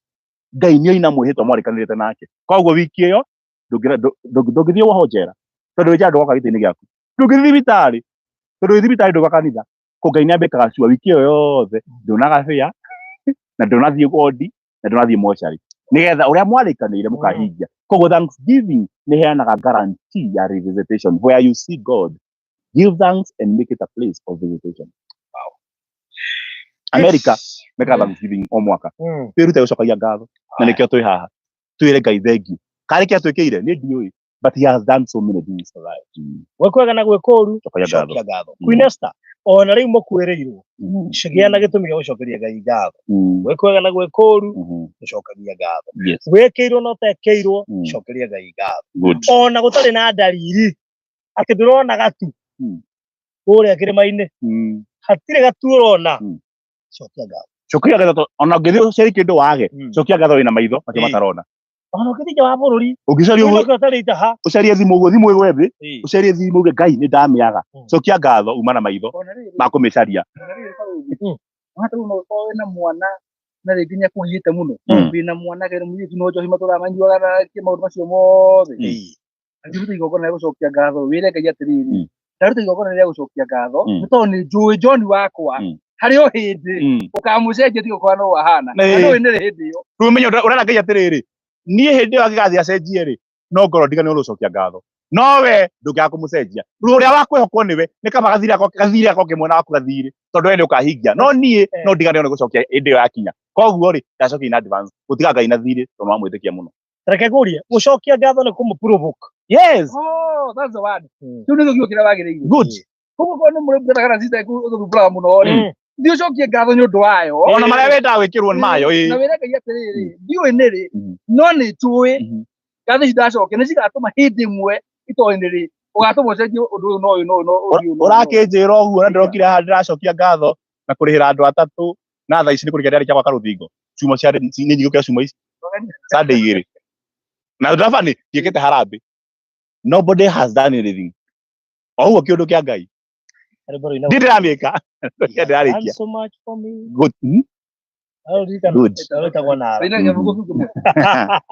Ngai nĩ oina mwĩhĩtwa mwarĩkanĩrĩte nake koguo wiki ĩyo ndũngĩthiĩ wohwo njera tondũ wĩnjara ndũgoka gĩtĩ-inĩ gĩaku ndũngĩthiĩ thibitarĩ tondũ wĩ thibitarĩ ndũgoka kanitha ko Ngai nĩ ambĩkaga cua wiki ĩyo yothe ndũnaga fare na ndũnathiĩ wodi na ndũnathiĩ mochari nigetha ũrĩa mwarĩkanĩire mũkahingia. Koguo thanksgiving nĩ heanaga guarantee ya revisitation. Where you see God, give thanks and make it a place of visitation. Wow. America mekaga thanksgiving o mwaka twĩrute gũcokagia ngatho na nĩkĩo twĩ haha twĩre Ngai thank you. Karĩkĩ atwĩkĩire nĩ ndiũĩ but he has done so many things for us. Gwĩkwega na gwĩka ũru cokia ngatho. Queen Esther ona rĩu mũkuĩrĩirwo gĩa na gĩtũmi gĩa gũcokeria Ngai ngatho. Gwĩkwega na gwĩka ũru gũcokeria ngatho. Gwĩkĩirwo na ũtekĩirwo cokeria Ngai ngatho. Ona gũtarĩ na ndariri atĩ ndũrona gatu kũrĩa kĩrĩma-inĩ hatirĩ gatu ũrona cokia ngatho. Cokia ngatho ona ũngĩthiĩ ũcarie kĩndũ wage cokia ngatho wĩna maitho macio matarona. Ona ũgĩthiĩ nja wa bũrũri ũcarie thimũ ũguo thimũ ĩgwe thĩ ũcarie thimũ uge Ngai nĩ ndamĩaga cokia ngatho uma na maitho makũmĩcaria. Hata no ũkorwo na mwana na rĩngĩ nĩ akũgiĩte mũno wĩna mwana gere mũirĩtu no njohi matũra manyuaga na maũndũ macio mothe angĩruta igongona rĩa gũcokia ngatho wĩre Ngai atĩrĩrĩ ndaruta igongona rĩa gũcokia ngatho nĩ tondũ nĩ njũĩ John wakwa harĩ o hĩndĩ ũkamũcenjia tiga kwa no wahana na ndũĩ nĩ hĩndĩ ĩyo rĩu menye ũrera Ngai atĩrĩrĩ niĩ hĩndĩ ĩyo angĩgathiĩ acenjie rĩ no ngorwo ndigane gũcokia ngatho no we ndũngĩaga kũmũcenjia. Rĩu ũrĩa wakwĩhokwo nĩwe nĩ kaba gathirĩ gako kĩmwe na waku gathirĩ tondũ we nĩ ũkahingia no niĩ no ndigane gũcokia hĩndĩ ĩyo yakinya. Koguo rĩ ndacokia in advance gũtiga Ngai na thirĩ tondũ wamwĩtĩkia mũno. Reke ngũrie gũcokia ngatho nĩ kũmũprovoke. Yes. Oh, that's the word. Rĩu nĩ gũkio kĩrĩa wagĩrĩire. Good. Koguo nĩ mũrĩ mbere kana sister ũthumbũraga mũno rĩ thiĩ ũcokie ngatho nĩ ũndũ wayo ona marĩa wendaga gwĩkĩrwo nĩ mayo na wĩre Ngai atĩrĩrĩ ndiũĩ nĩ rĩ no nĩ njũĩ ngatho ici ndacokia nĩ cigatũma hĩndĩ ĩmwe itoĩ rĩ ũgatũma ũcenjie ũndũ ũyũ no ũyũ ũrakĩnjĩra ũguo na ndĩrokire haha ndĩracokia ngatho na kũrĩhĩra andũ atatũ na thaa ici nĩ kũrĩkia ndĩarĩkia gwaka rũthingo cuma cia nĩ nyingũkĩra cuma ici Sunday igĩrĩ na ndaba nĩ ndiĩkĩte harambĩ. Nobody has done anything o ũguo kĩũndũ kĩa Ngai ndĩramĩka ndĩrarĩkia. Good.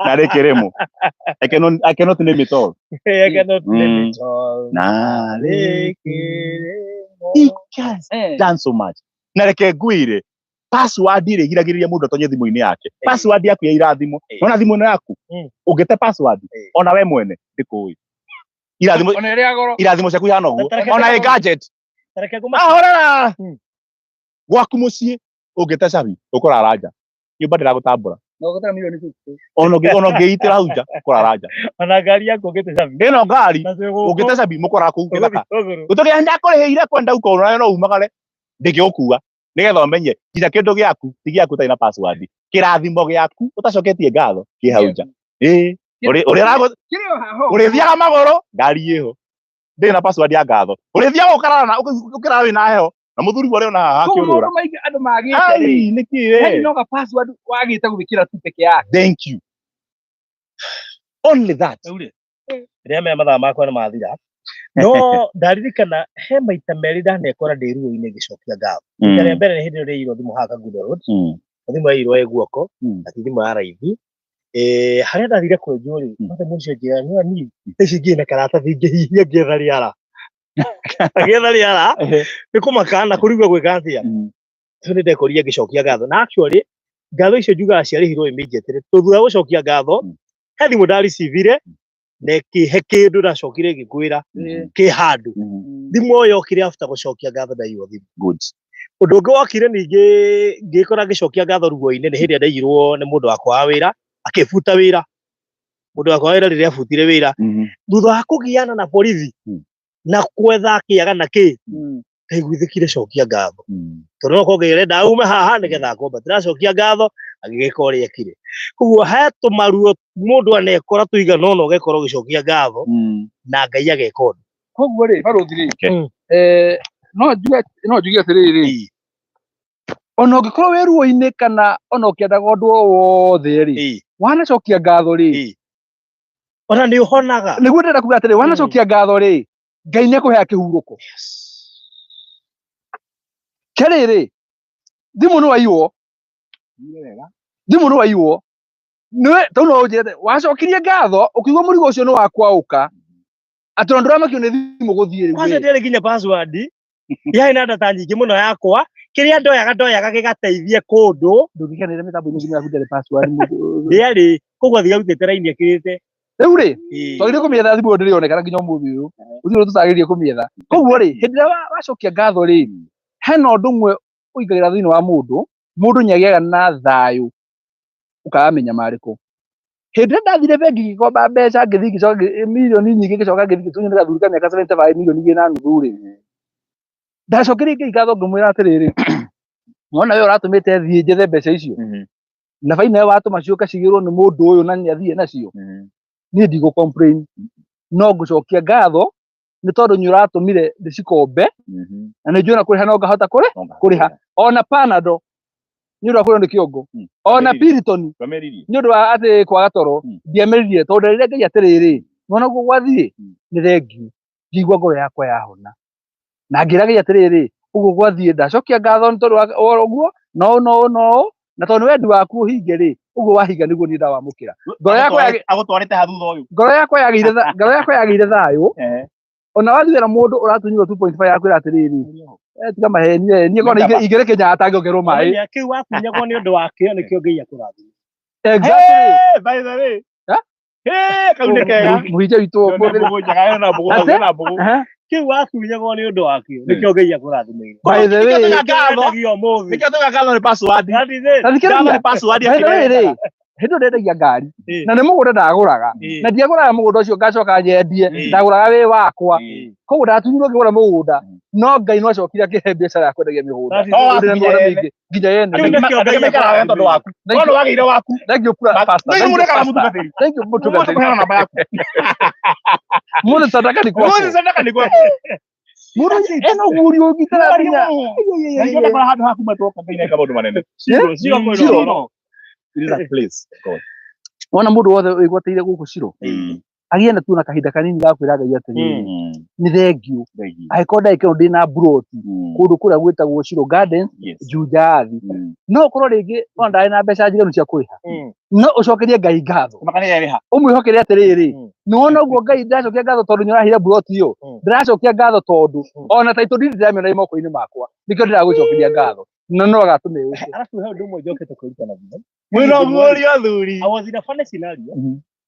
Na rĩkĩrĩmũ I cannot name it all. Na rĩkĩrĩmũ he has done so much. Na reke ngwĩre password ĩrĩa ĩgiragĩrĩria mũndũ atonye thimũ-inĩ yake password yaku ya irathimo ona thimũ yaku ũngĩte password ona we mwene ndĩkũĩ irathimo ciaku ihana ũguo ona gadget ahorera gwaku mũciĩ ũngĩte cabi ũkũrara nja nyũmba ndĩragũtambũra ona ũngĩitĩra hau nja ũkũrara nja ona ngari yaku ũngĩte cabi ĩno ngari ũngĩte cabi mũkũrara kũu gĩthaka ũtũkĩra ndakũrĩhĩire kwenda ũkora no umagare ndĩgĩgũkua nĩgetha ũmenye nginya kĩndũ gĩaku ti gĩaku ũtarĩ na password kĩrathimo gĩaku ũtacoketie ngatho kĩ hau nja ũrĩthiaga magũrũ ngari ĩho ndĩrĩ na password ya ngatho ũrĩthiaga ũkĩrara wĩna heho na mũthuri ũrĩa ona haha akĩũrũra andũ magĩte rĩ nĩkĩ no password wagĩte gũthikĩra tu peke yake. Thank you. Only that. Rĩrĩa me mathaa makwa nĩ mathira no ndaririkana he maita merĩ ndanekora ndĩ ruo-inĩ ngĩcokia ngatho. Rita rĩa mbere nĩ hĩndĩ ĩrĩa ndĩrĩirwo thimũ haha Kagundo Road thimũ yairwo ĩ guoko na ti thimũ ya raithi harĩa ndathire kwenjwo rĩ mũndũ mũcio njĩra niĩ ici ingĩ na karatathi ingĩhihia ngĩetha rĩara Agetha riara ni kumakana kurigwa gwikatia tuni ndekoria gicokia gatho na actually gatho icio juga ciarihirwo immediately tuthura gucokia gatho he thimu ndaricivire na kihe kindu ndacokire gikwira ki handu thimu yokire after gucokia gatho ndaiywo thimu Good. undu ungi wokire ningi ngikora gicokia gatho ruo-ini ni hindi ndaiyirwo ni mundu wakwa wa wira akibuta wira mundu wakwa wa wira riria abutire wira thutha wa kugiana na borithi na kwetha kiaga na ki kaiguithikire cokia gatho tondu no kongere ndaume haha nigetha ngomba ndiracokia gatho agigika uria ekire koguo he tumaruo mundu anekora tuigana ona ugekorwo ugicokia gatho na Ngai ageka undu koguo ri baruthi ri no njuge atiriri ona ungikorwo wi ruo-ini kana ona ukiendaga undu o wothe ri wanacokia gatho ri ona ni uhonaga niguo ndenda kuga atiri wanacokia gatho ri Ngai ni akuhea kihuruko keriri thimu ni waiywo niwe tau no unjire wacokirie gatho ukigwa murigo ucio ni wakwa uka ati ndo ndamakio ni thimu guthie kwanza ndere ginya password ya ina data nyingi muno yakwa kiria ndoyaga gigateithie kundu ndugikanire mitambo-ini nginya kundere password yari kogwa thiga utete raini akirite riu ri twagire kumietha thimu ndiri onekana nginya umuthi uyu ucio tusagirie kumietha koguo ri hindi ria wacokia gatho ri hena undu umwe uigagira thiini wa mundu nyagiaga na thayu ukamenya mariko hindi ndathire bengi gikomba mbeca ngithi gicoka milioni nyingi gicoka ngithi gitunye ngathurika miaka 75 milioni ingi na nuthu ri ndacokirie ngai gatho ngimwira atiriri wona we uratumite thie njethe mbeca icio na faina we watuma ciuka cigirwo ni mundu uyu na niathie nacio ni ndigo complain no ngucokia gatho ni tondu ni uratumire ndicikombe na ni njuona kuriha no ngahota kuriha ona panado ni undu akwira ni kiongo ona Piriton ni undu wa ati kwaga toro ndiameririe tondu riria ngai atiriri wona guo gwathie ni thengiu ngigua ngoro yakwa yahona na ngira ngai atiriri uguo gwathie ndacokia gatho ni tondu wa uguo no na tondu wendi waku uhinge ri uguo wahinga niguo ni ndawamukira ngoro yakwa agutwarite ha thutha uyu ngoro yakwa yagiire thayu ona wathira mundu uratunyirwo 2.5 yakwira atiriri tiga maheni ni kona igire kinya atangiongerwo mai kiu wakunyagwo ni undu wakio nikio Ngai akurathima exactly by the way kaune kega muhije witu kiu wakunyagwo ni undu wakio nikio Ngai akurathima by the way nikio tuga gatho ni password hindu ndendagia ngari na ni mugunda ndaguraga na ndiaguraga mugunda ucio ngacoka nyendie ndaguraga wi wakwa koguo ndatunyirwo ngigura mugunda no Ngai no acokire akihe biacara ya kwendagia migunda nginya yene tondu waku no wagire waku thank you pastor thank you mutungatiri mundu sadaka ni kwako mundu eno guri ugitara binya ndio kwa handu haku matoka baina kama ndo manene sio it is a place God wona mundu wothe wigwateire guku ciro agiena tu na kahinda kanini gakwira Ngai atiri ni thengiu aikonda ikeno ndina broti kundu kuria gwitagwo Ciro Gardens Jujathi no korwo ringi ona ndari na mbeca njiganu cia kuriha no ucokerie Ngai gatho makania riha umwihokere atiriri ni wona uguo Ngai ndacokia gatho tondu nyurahire broti iyo ndiracokia gatho tondu ona taito ndiri ndamena imoko-ini makwa nikio ndiragwicokeria gatho no agatume ucio alafu he undu umwe njokete kwirutana thutha mwino muri athuri I was in a funny scenario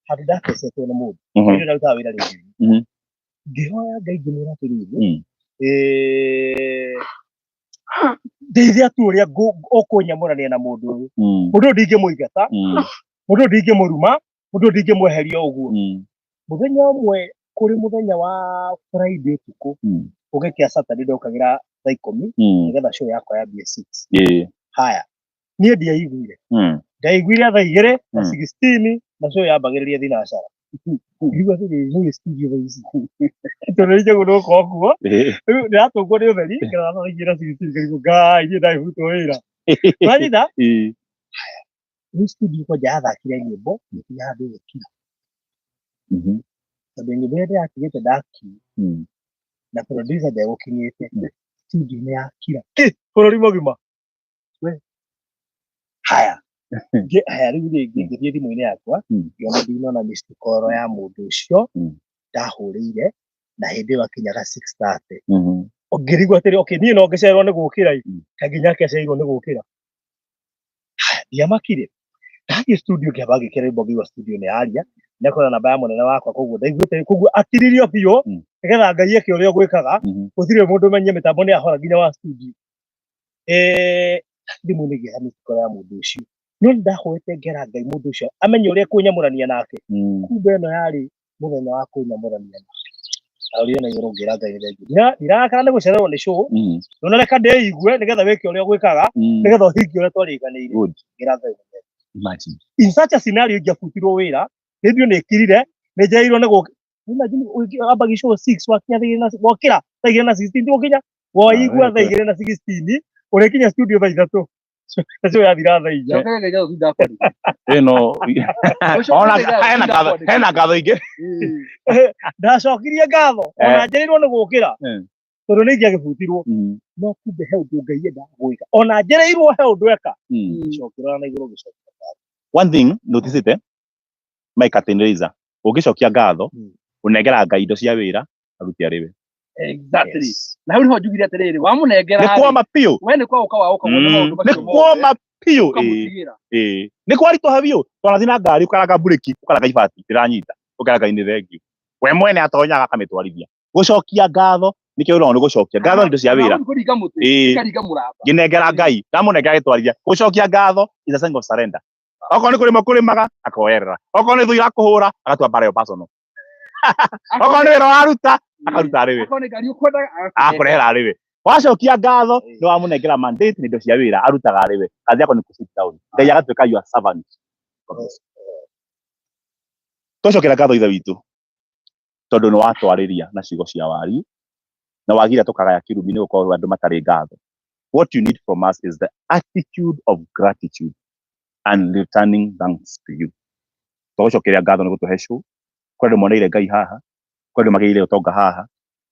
handu ndakosetwo na mundu ndio ndaruta wira ringi ngihoya Ngai ngimwira atiriri ndeithia tu uria ukunyamurania na mundu uyu mundu ndingimuigata mundu ndingimuruma mundu ndingimweheria uguo muthenya umwe kuri muthenya wa Friday tuku ugekia Saturday ndokagira thaa 10 nigetha show yakwa ya B6 haya nie ndiaiguire ndaiguire thaa 2 na 16 na show yambagiriria thinacara igua ni studio hizi tunaje guno kokuo ndiratungwo ni utheri ngira thaa 2 na 16 ngarigo Ngai ni ndaihuto wira wanyita ni studio kwa jathakire nyimbo ya handu gukira tondu nyimbo ĩrĩa yakirĩte ndaki na producer ndegũkinyĩte studio nĩ yakira bũrũri mũgima haya rĩu rĩngĩ ngĩthiĩ thimũ-inĩ yakwa ngĩona ndinona missed call ya mũndũ ũcio ndahũrĩire na hindi wakinyaga 6:30 ngirigwa atiri okay niĩ no ngĩcererwo nĩ gũkĩra kanginya keceirwo nĩ gũkĩra ndiamakire ndathiĩ studio ngĩamba ngĩkĩra rwĩmbo ngĩigua studio nĩ yaria nĩakorwo namba ya mũnene wakwa koguo ndaiguĩte koguo akiririo biũ nĩgetha Ngai eke ũrĩa gwĩkaga gũtirĩ mũndũ ũmenye mĩtambo nĩ yahora nginya wa studio thimũ nĩ ngĩoya mĩtugo ya mũndũ ũcio no ndahoete ngera Ngai mũndũ ũcio amenye ũrĩa kwĩnyamũrania nake kumbe ĩno yarĩ mũthenya wa kwĩnyamũrania nake aũrĩa na igũrũ ngĩra Ngai thengiũ ndirakara nĩ gũcererwo nĩ show no reka ndĩigue nĩgetha wĩke ũrĩa gwĩkaga nĩgetha ũhingie ũrĩa twariganĩire ngĩra Ngai imagine in such a scenario ingĩabutirwo wĩra radio nĩ ikirire nĩ njeirwo nĩ gũkĩra imagine ambagi show 6 wakinya gũkĩra thaa 2:16 gũkinya waigua thaa 2:16 ũrĩkinya studio thaa 3 Eso yathira thaa 4 no hena ngatho ingĩ ndacokirie ngatho ona njerirwo nĩ gũkĩra tondũ nĩ ingĩabutirwo no kumbe he ũndũ Ngai enda gwĩka ona njereirwo he ũndũ eka cokera na igũrũ gĩcokia one thing notice it Mike Atenreza ũngĩcokia ngatho ũnengera Ngai indo cia wĩra aruti arĩwe exactly na hau niho njugire atiriri wamunengera nĩ kwama piũ we nĩ kwa ũka wa ũka nĩ kwama piũ nĩ kwaritũha biũ twanathi na ngari ũkaranga bureki ũkaranga ibati ndĩranyita ũkaranga ini thengiũ we mwene atonyaga akamĩtwarithia gũcokia ngatho nĩkĩo ũrona nĩ gũcokia ngatho indo cia wĩra ngĩnengera Ngai ndamũnengera gĩtwarithia gũcokia ngatho is a sign of surrender okorwo nĩ kũrĩma kũrĩmaga akoerera okorwo nĩ thũira kũhũra agatua bara yo personal okorwo nĩ wĩra waruta akaruta arĩwe akũrehera arĩwe wacokia ngatho nĩ wamũnengera mandate nĩ indo cia wĩra arutaga arĩwe kazi yako nĩ kũ sit down Ngai agatuĩka your servant tũcokera ngatho ithe witũ tondũ nĩ watwarĩria na ciugo cia wari na wagire tũkagaya kĩrumi nĩ gũkorwo andũ matarĩ ngatho. What you need from us is the attitude of gratitude and returning thanks to you. Tũgũcokeria ngatho nĩ gũtũhe show kũrĩ andũ moneire Ngai haha kũrĩ andũ magĩire ũtonga haha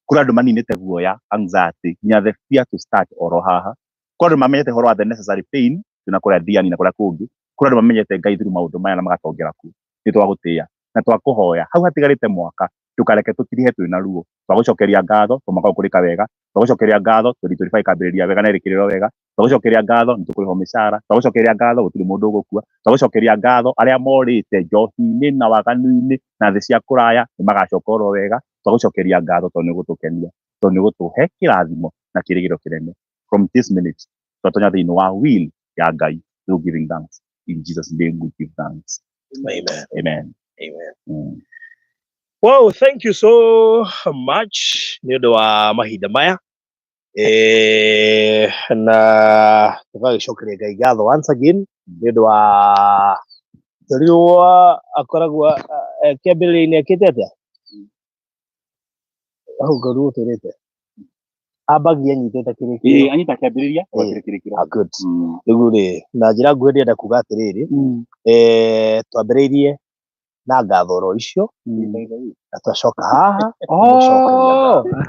kũrĩ andũ maninĩte guoya anxiety nginya the fear to start oro haha kũrĩ andũ mamenyete horo wa the necessary pain na kũrĩa Diani na kũrĩa kũngĩ kũrĩ andũ mamenyete Ngai through maũndũ maya na magatongera ku nĩ twagũtĩĩa na twakũhoya hau hatigarĩte mwaka tukareke tutirihe twĩna ruo twagũcokeria ngatho tũmaka ũkũrĩka wega twagũcokeria ngatho 2025 kambĩrĩria wega na ĩrĩkĩrĩro wega twagũcokeria ngatho nĩ tũkũrĩho mĩcara twagũcokeria ngatho gũtirĩ mũndũ ũgũkua twagũcokeria ngatho arĩa morĩte njohi-inĩ na waganu-inĩ na thĩ cia kũraya nĩ magacoka oro wega twagũcokeria ngatho tondũ nĩ gũtũkenia tondũ nĩ gũtũhe kĩrathimo na kĩrĩgĩro kĩnene from this minute twatonya thĩinĩ wa will ya Ngai through giving thanks in Jesus name we give thanks. Amen. Wow, thank you so much nĩ ũndũ wa mahinda maya na tũgagĩcokeria Ngai ngatho once again nĩ ũndũ wa riũa akoragwo kĩambĩrĩria-inĩ ekĩte atĩa hau ngaruo tũrĩte ambagia anyitĩte kĩrĩkĩrĩro anyita kĩambĩrĩria kĩrĩkĩrĩro good rĩu rĩ na njĩra nguhĩ ndĩrenda kuga atĩrĩrĩ twambĩrĩirie na ngatho ro icio na twacoka haha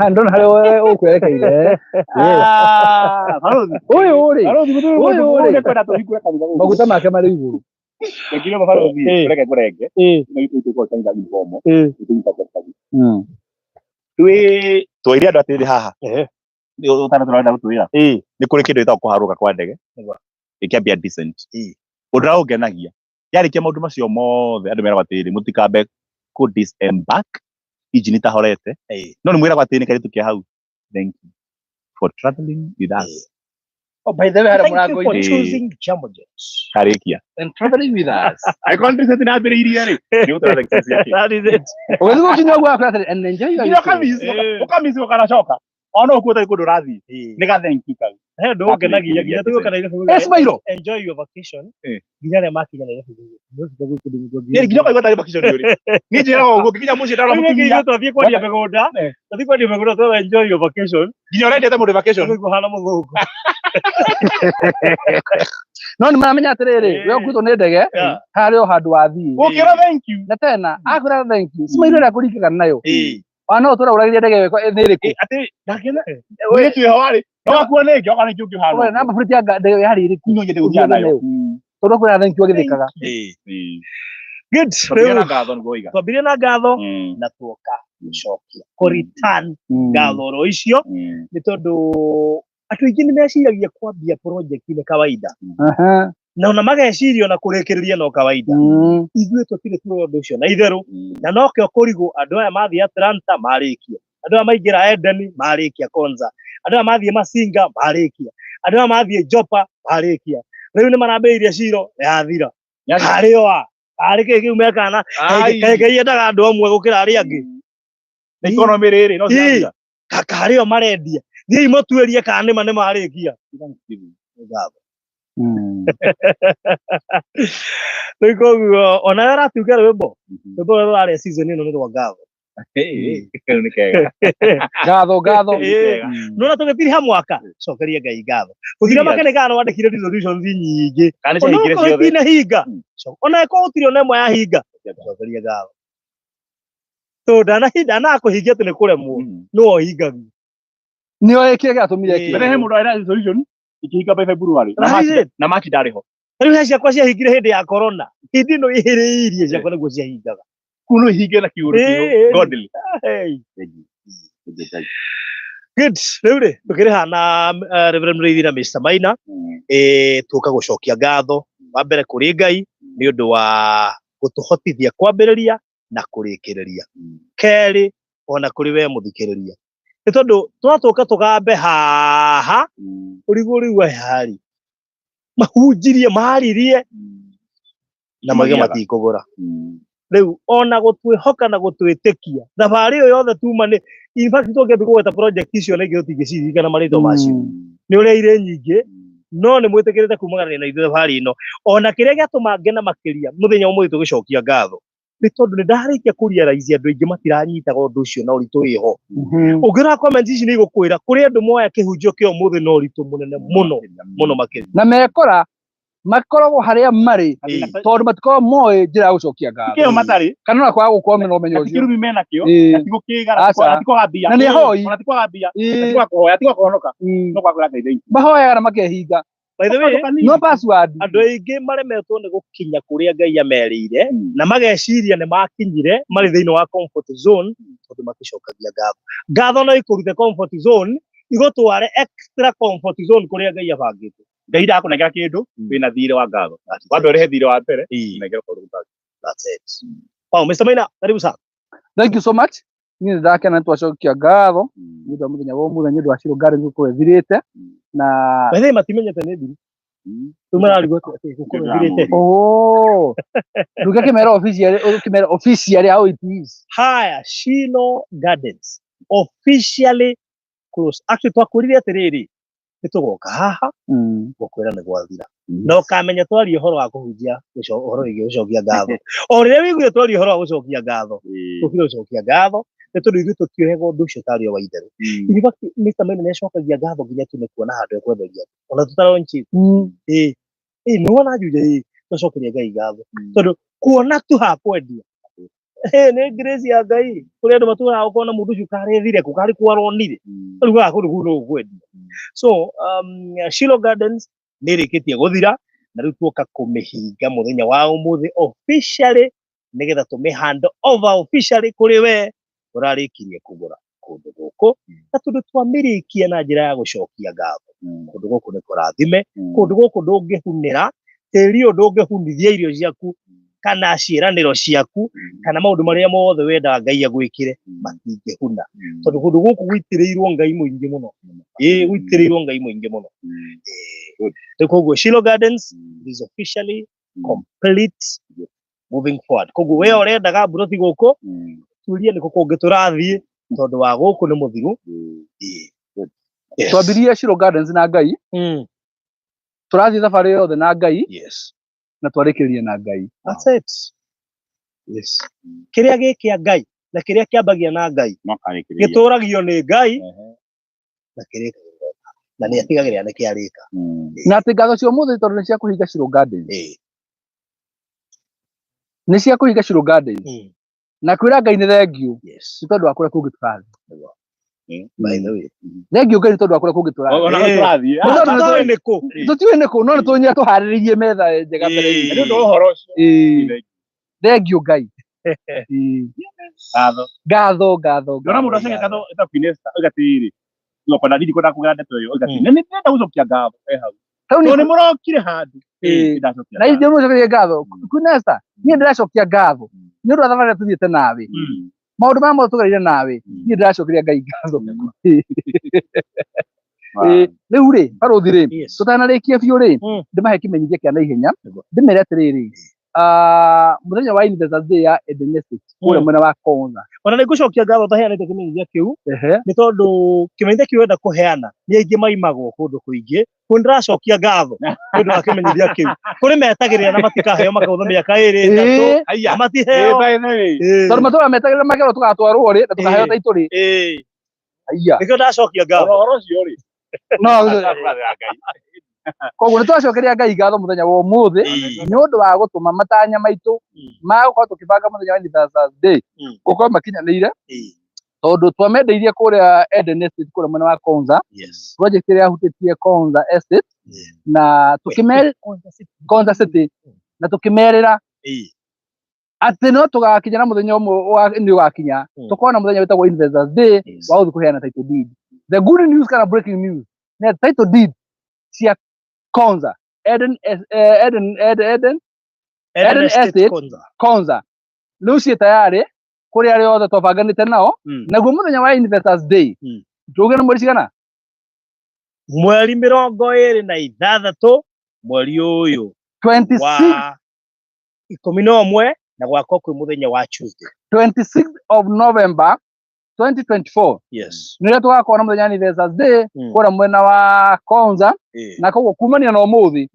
ndona harĩa ũkwerekeire ũyũ kwenda tũhingũre kanitha maguta make marĩ igũrũ ngĩkĩrwo mabarothi reke kũrenge na itũ kwa kanitha gĩthomo twĩire andũ atĩrĩ haha nĩ ũtana tũrenda gũtwĩra nĩ kũrĩ kĩndũ gĩtagwo kũharũka kwa ndege gĩkĩambia descent ũndũ ũrĩa ũngenagia yarĩkia maũndũ macio mothe andũ meragwo atĩrĩ mũtikambe kũ disembark injini tahorete no nĩ mwĩragwo atĩrĩ nĩkĩrĩ tũkĩa hau thank you for traveling with us. Oh, by the way, thank you for choosing Jambo Jets. Karikia and traveling with us. I can't resist in Abiriria. That is it. We're going to know what and enjoy your ukamisi ukanachoka ona ukuta ikundo rathi nika thank you kai he ndo ngenagia nginya tugukana Esmairo enjoy your vacation nginya rĩa makinya na nginya nginya igota vacation yuri ni njira ũguo nginya muciĩ ndara mutumia twathiĩ kwendia mĩgũnda twathiĩ kwendia mĩgũnda twa enjoy your vacation nginya ũrendete mũndũ vacation kuhana mũthũngũ no nĩ maramenya atĩrĩrĩ we ũkutwo nĩ ndege harĩ o handũ wathiĩ ũkĩra thank you na tena akwĩra thank you Esmairo ĩrĩa kũringĩkana nayo no ũtũra ũragĩria ndege nĩ ĩrĩkũ atĩ ndakena we tu hawari no akuone ngi okana kĩngĩ hano we namba futi ya ndege yarĩ ĩrĩkũ no nyende gũthiĩ nayo tondũ kwĩra thank you agĩthĩkaga good twambĩrĩrie na ngatho nĩguo twambĩrĩrie na ngatho na tuoka gucokia ku return ngatho ro icio ni tondu atu ingi ni meciragia kwambia project ni kawaida na ona mageciria na kurekereria no kawaida ithuĩ tũtirĩ tuoya ũndũ ũcio na itherũ na nokĩo kũrigũ andũ aya mathiĩ Atlanta marĩkia andũ aya maingĩra Eden marĩkia Konza andũ aya mathiĩ Masinga marĩkia andũ aya mathiĩ Jopa marĩkia rĩu nĩ marambĩrĩirie ciro yathira harĩoa harĩ kĩĩ kĩu mekana Ngai endaga andũ amwe gũkĩra arĩa angĩ economy rĩrĩ no ciathira kaka harĩo marendia thiĩ mũtuĩrie kana nĩ marĩkia rĩu koguo ona we aratuga rwĩmbo rũrarĩa season ĩno nĩ rwa ngatho nĩ kega ngatho nona tũgĩtiriha mwaka cokeria Ngai ngatho gũthira makene kana wandĩkire resolutions nyingĩ kana ciahingire ciothe ona hinga ona eko gũtirĩ ona ĩmwe yahinga cokeria ngatho to ndana kũhingia atĩ nĩ kũremwo no ohingagia nĩo ĩkire gĩatũmire kĩ he mũndũ arĩ na resolution ikihinga by February na March ndarĩho rĩu ciakwa ciahingire hĩndĩ ya corona hĩndĩ ĩno ihĩrĩirie ciakwa nĩguo ciahingaga kuno hinge na kiũru kiũ godly good rĩu rĩ tũkĩrĩha na Reverend Mũrĩithi na Mr. Maina tũka gũcokia ngatho wa mbere kũrĩ Ngai nĩ ũndũ wa gũtũhotithia kwambĩrĩria na kũrĩkĩrĩria kerĩ ona kũrĩ we mũthikĩrĩria nĩ tondũ twatũka tũgambe haha ũrigũ rĩu harĩ mahunjirie maririe na mage matikũgũra rĩu ona gũtwĩhoka na gũtwĩtĩkia thabarĩ ĩyo yothe tuma nĩ in fact tũngĩambia kũgweta project icio na ingĩ tũtingĩcirikana marĩtwa macio nĩ ũrĩa irĩ nyingĩ no nĩ mwĩtĩkĩrĩte kumagana na ithuĩ thabarĩ ĩno ona kĩrĩa gĩatũma ngena makĩria mũthenya ũmwe tũgĩcokia ngatho nĩ tondũ nĩ ndarĩkia kũrealize andũ aingĩ matiranyitaga ũndũ ũcio na ũritũ wĩho ũngĩrora comment ici nĩ igũkwĩra kũrĩ andũ moya kĩhunjio kĩa ũmũthĩ na ũritũ mũnene mũno makĩria na mekora makoragwo harĩa marĩ tondũ matikoragwo moĩ njĩra ya gũcokia ngatho kĩo matarĩ kana ona kwaga gũkorwo mena ũmenyo ũcio kĩrumi mena kĩo atigũkĩgara atikũgambia na nĩ hoi atikũgambia atikũhoya atikũhonoka no kwagũra ngai mahoyaga na makehinga by the way no password andũ aingĩ maremetwo nĩ gũkinya kũrĩa Ngai amerĩire na mageciria nĩ makinyire marĩ thĩinĩ wa comfort zone tondũ makicokagia ngatho no ikũrute comfort zone igũtware extra comfort zone kũrĩa Ngai abangĩte Ngai ndakũnengera kĩndũ wĩna thirĩ wa ngatho wambe ũrĩhe thirĩ wa mbere ũnengere kũndũ gũtangĩ that's it wow Mr. Maina karibu sana thank you so much niĩ ndakena twacokia ngatho nĩ ũndũ wa mũthenya wa ũmũthĩ nĩ ũndũ wa Shiro Gardens gũkorwo ĩthirĩte na wethe matimenyete nĩ thiri tumararigwo gũkorwo ĩthirĩte nduga kĩmera officially how it is haya Shiro Gardens officially close actually twakwĩrire atĩrĩrĩ nĩtũgoka haha gũkwĩra nĩ gwathira no kamenya twaria ũhoro wa kũhunjia ũhoro wĩgiĩ gũcokia ngatho o rĩrĩa wĩiguire twaria ũhoro wa gũcokia ngatho tũkire gũcokia ngatho nĩ tondũ ithuĩ tũtiohega ũndũ ũcio tarĩ wa itherũ in fact Mr. Maina nĩ acokagia ngatho nginya tu nĩ kuona handũ ekwenderia ona tũtaronchi nĩ wona njuje tũcokeria Ngai ngatho tondũ kuona tu ha kwendia nĩ grace ya Ngai kũrĩ andũ matũraga gũkorwo mũndũ ũcio karethire kũkarĩ kwaronire rĩu gaka kũndũ kũu no gũkwendia so Shiro Gardens nĩ ĩrĩkĩtie gũthira na rĩu tuoka kũmĩhinga mũthenya wa ũmũthĩ officially nĩgetha tũmĩhand over officially kũrĩ we ũrarĩkirie kũgũra kũndũ gũkũ na tondũ twamĩrĩkia na njĩra ya gũcokia ngatho kũndũ gũkũ nĩ kũrathime kũndũ gũkũ ndũngĩhunĩra tĩri ũyũ ndũngĩhunithia irio ciaku kana ciĩranĩro ciaku kana maũndũ marĩa mothe wendaga Ngai agwĩkĩre matingĩhuna tondũ kũndũ gũkũ gwitĩrĩirwo Ngai mũingĩ mũno gwitĩrĩirwo Ngai mũingĩ mũno rĩu koguo Shiro Gardens is officially complete moving forward koguo we ũrendaga mburoti gũkũ tuurie nĩ kũkũ ũngĩtũrathiĩ tondũ wa gũkũ nĩ mũthiru twambirie Shiro Gardens na Ngai tũrathiĩ thabarĩ yothe na Ngai na twarĩkĩrĩrie na Ngai that's it yes kĩrĩa gĩkĩa Ngai na kĩrĩa kĩambagia na Ngai gĩtũragio nĩ Ngai na kĩrĩa na nĩ atigagĩrĩra nĩ kĩarĩka na atĩ ngatho cia ũmũthĩ tondũ nĩ cia kũhinga Shiro Gardens nĩ cia kũhinga Shiro Gardens na kwĩra Ngai nĩ thengiũ nĩ tondũ wa kũrĩa kũngĩ tũrathiĩ by the way thengiũ Ngai nĩ tondũ wa kũrĩa kũngĩ tũrathiĩ tũtiũĩ nĩ kũ no nĩ tũnyira tũharĩrĩirie metha njega mbere nĩ ũndũ wa ũhoro ũcio thengiũ Ngai Gatho. Ndona mundu acenga gatho eta finesta ugatiri. No kana ndiri kwenda kugana ndeto yo ugatiri. Nĩ ndenda gucokia gatho hau. Tau Nĩ mũrokire handu. na ije ucokerie gatho kunesta niĩ ndĩracokia gatho nĩ ũndũ wa thabarĩ ĩrĩa tũthiĩte nawe maũndũ marĩa mothe tũgereire nawe niĩ ndĩracokeria Ngai gatho rĩu rĩ barũthi rĩ tũtanarĩkia biũ rĩ ndĩmahe kĩmenyithia kĩa naihenya ndĩmere atĩrĩrĩ muthenya wa Independence Day ya Edenesi kũrĩa mwena wa Konza ona nĩngũcokia ngatho ũtaheanĩte kĩmenyithia kĩu nĩ tondũ kĩmenyithia kĩu wenda kũheana nĩ aingĩ maimagwo kũndũ kũingĩ kũrĩ ndĩracokia ngatho nĩ ũndũ wa kĩmenyithia kĩu kũrĩ metagĩrĩra na matikaheo makautha mĩaka ĩrĩ ĩtatũ matiheo tondũ matũra metagĩrĩra makerwo tũgatwarwo rĩ na tũkaheo taitũ rĩ nĩkĩo ndacokia ngatho ũhoro ũcio rĩ koguo nĩtwacokeria Ngai ngatho mũthenya wa ũmũthĩ nĩ ũndũ wa gũtũma matanya maitũ ma gũkorwo tũkĩbanga mũthenya wa Independence Day gũkorwo makinyanĩire tondũ twamendeirie kũrĩa Eden Estate kũrĩa mwena wa Konza project ĩrĩa yahutĩtie Konza Estate na tũkĩmerĩra Konza City na tũkĩmerĩra atĩ no tũgakinya na mũthenya ũmwe nĩ ũgakinya tũkorwo na mũthenya wĩtagwo Independence Day wa gũthiĩ kũheana title deed. The good news kana breaking news nĩ title deed cia Konza Eden Estate Konza rĩu ciĩ tayarĩ kũrĩ arĩa othe twabanganĩte nao naguo mũthenya wa Independence Day tuge nĩ mweri cigana mweri 26 mweri ũyũ 26 11 na gwakwa kwĩ mũthenya wa Tuesday 26 of November 2024 nĩrĩa tũgakorwo na mũthenya wa Independence Day kũrĩa mwena wa Konza na koguo kumania na ũmũthĩ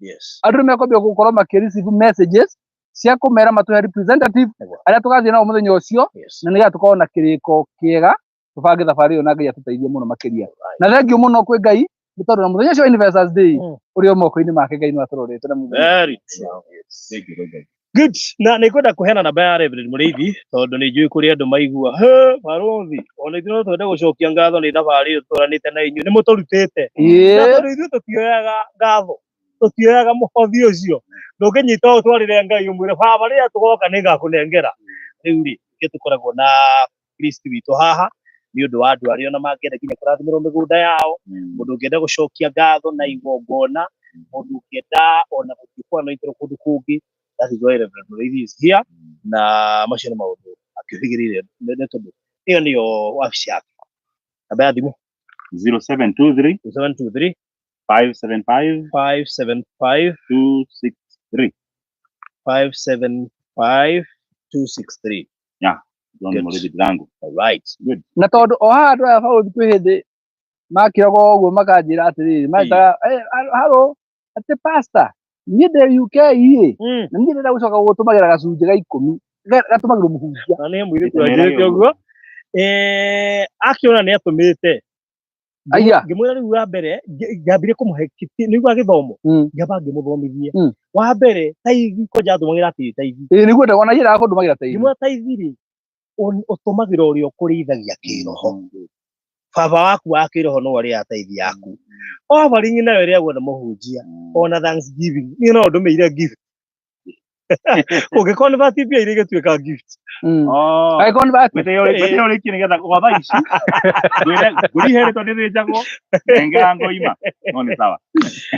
andũ nĩmekwambia gũkorwo makĩreceive messages cia kũmera matũhe representative arĩa tũgathiĩ nao mũthenya ũcio na nĩgetha tũkorwo na kĩrĩko kĩega tũbange thabarĩ ĩyo na Ngai atũteithie mũno makĩria na thengiũ mũno kwĩ Ngai nĩ tondũ na mũthenya ũcio wa Independence Day ũrĩ moko-inĩ make Ngai nĩ atũrorete na very good na nĩkwenda kũheana namba ya Reverend Mũrĩithi tondũ nĩ njũĩ kũrĩ andũ maigua barũthi ona ithuĩ no twende gũcokia ngatho nĩ thabarĩ ĩyo tũranĩte na inyuĩ nĩ mũtũrutĩte na tondũ ithuĩ tũtioyaga ngatho tũtioyaga mũhothi ũcio ndũngĩnyita ũtwarĩre Ngai ũmwĩre baba rĩrĩa tũgoka nĩ ngakũnengera rĩu rĩ nĩ tũkoragwo na Kristo witũ haha nĩ ũndũ wa andũ arĩa ona mangĩenda nginya kũrathimĩrwo mĩgũnda yao mũndũ ũngĩenda gũcokia ngatho na igongona mũndũ ũngĩenda ona gũtuĩka na itũrũ kũndũ kũngĩ that is why Reverend Mũrĩithi is here na macio nĩ maũndũ akĩhĩgĩrĩire nĩ tondũ ĩyo nĩyo wabici yake namba ya thimũ 0723 575 263 John Mũrĩithi Ndirangu. Right, good. Na tondũ o haha andũ aya barũthi kwĩ hĩndĩ makĩroga ũguo makanjĩra atĩrĩrĩ maitaga haro atĩ pastor niĩ ndĩ UK na niĩ ndĩrenda gũcoka gũtũmagĩra gacunjĩ ga 10 gatũmagĩrwo mũhunjia na nĩ mũirĩtu anjĩrĩte ũguo akĩona nĩ atũmĩte ngĩmwĩra rĩu wa mbere ngĩambire kũmũhe nĩguo gĩthomo ngĩamba ngĩmũthomithie wa mbere taithi ko njathomagĩra atĩ taithi nĩguo ndagona yĩra kũndũmagĩra taithi ngĩmwĩra taithi rĩ ũtũmagĩra ũrĩa ũkũrĩithagia kĩroho baba waku wa kĩroho no arĩa taithi yaku offering nayo ĩrĩa gwetha mũhunjia ona Thanksgiving niĩ no ndũmĩire gift ũgĩconvert mbia iria igĩtuĩka gift Meteo rĩki nĩgetha gwatha ici ngũrihere tondũ nĩ njagwo ngengera ngoima no nĩ sawa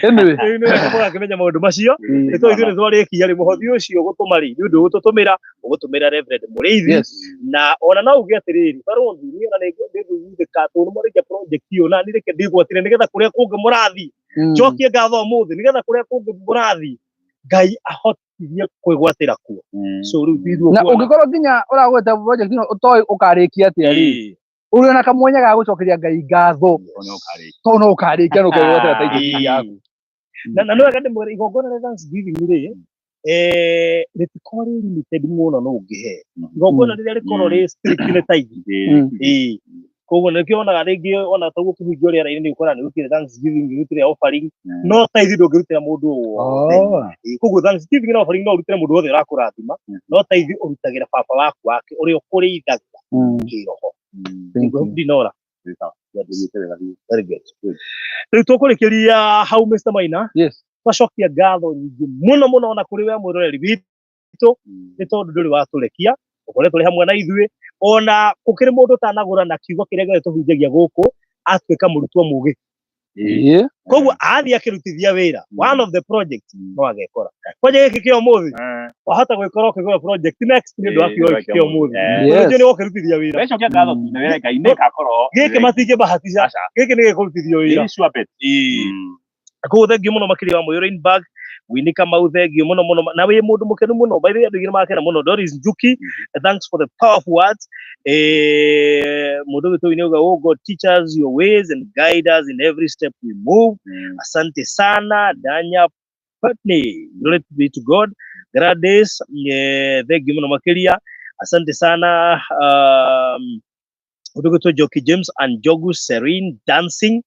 rĩu nĩ mũgakĩmenya maũndũ macio nĩ tondũ ithuĩ nĩ twarĩkia rĩ mũhothi ũcio ũgũtũma rĩ nĩ ũndũ ũgũtũmĩra Reverend Mũrĩithi na ona no uge atĩrĩrĩ barũthi niĩ ona nĩngũthika tondũ mũrĩkia project ĩyo na nĩreke ndĩgwatĩre nĩgetha kũrĩa kũngĩ mũrathiĩ njokie ngatho ũmũthĩ nĩgetha kũrĩa kũngĩ mũrathiĩ Ngai ahotithie kwĩgwatĩra kuo so rĩu na ũngĩkorwo nginya ũragweta project ĩno ũtoĩ ũkarĩkia atĩa rĩ ũrĩ ona kamwenya ga gũcokeria Ngai ngatho tondũ no ũkarĩkia no kwĩgwatĩra title yaku na nĩ wega ndĩmwĩre igongona rĩa Thanksgiving rĩ rĩtikorwo rĩ limited mũno no ũngĩhe igongona rĩrĩa rĩkorwo rĩ strict nĩ taithi koguo nĩkĩo onaga rĩngĩ ona taguo kũhingio rĩera-inĩ nĩ ũkoraga nĩ gũtirĩ Thanksgiving gũtirĩ offering no taithi ndũngĩrutĩra mũndũ wothe koguo Thanksgiving na offering no ũrutĩre mũndũ wothe ũrakũrathima no taithi ũrutagĩra baba waku wake ũrĩa ũkũrĩithagia kĩroho ndinora rĩu tũkũrĩkĩria hau Mr. Maina twacokia ngatho nyingĩ mũno ona kũrĩ we mwĩroreri witũ nĩ tondũ ndũrĩ watũrekia ũkoretwo ũrĩ hamwe na ithuĩ ona ukire mundu tanagura na kiugo kiria gä tåhunjagia gåkå atuĩka mũrutwo mũgĩ koguo athie akĩrutithia wĩra one of the project no agekora kwanja gĩkĩ kĩa ũmũthĩ wahota gwĩkora ũkĩgũra project next nĩ ũndũ wa kĩo kĩa ũmũthĩ ũcio nĩ gũkĩrutithia wĩra Wecokia ngatho wĩra Ngai nĩ gakorwo gĩkĩ matingĩbahatisha gĩkĩ nĩ gĩkũrutithio wĩra koguo thengio mũno makĩria wa Moyo-Rainbag Winnie Kamau thengio mũno mũno na wĩ mũndũ mũkenu mũno by the way andũ aingĩ nĩmakena mũno Doris Njuki thanks for the powerful words mũndũ witũ nĩ uga oh God teach us your ways and guide us in every step we move asante sana Danya Putney glory be to God Gladys thengio mũno makĩria asante sana Uduguto Joki James and Jogu Serene dancing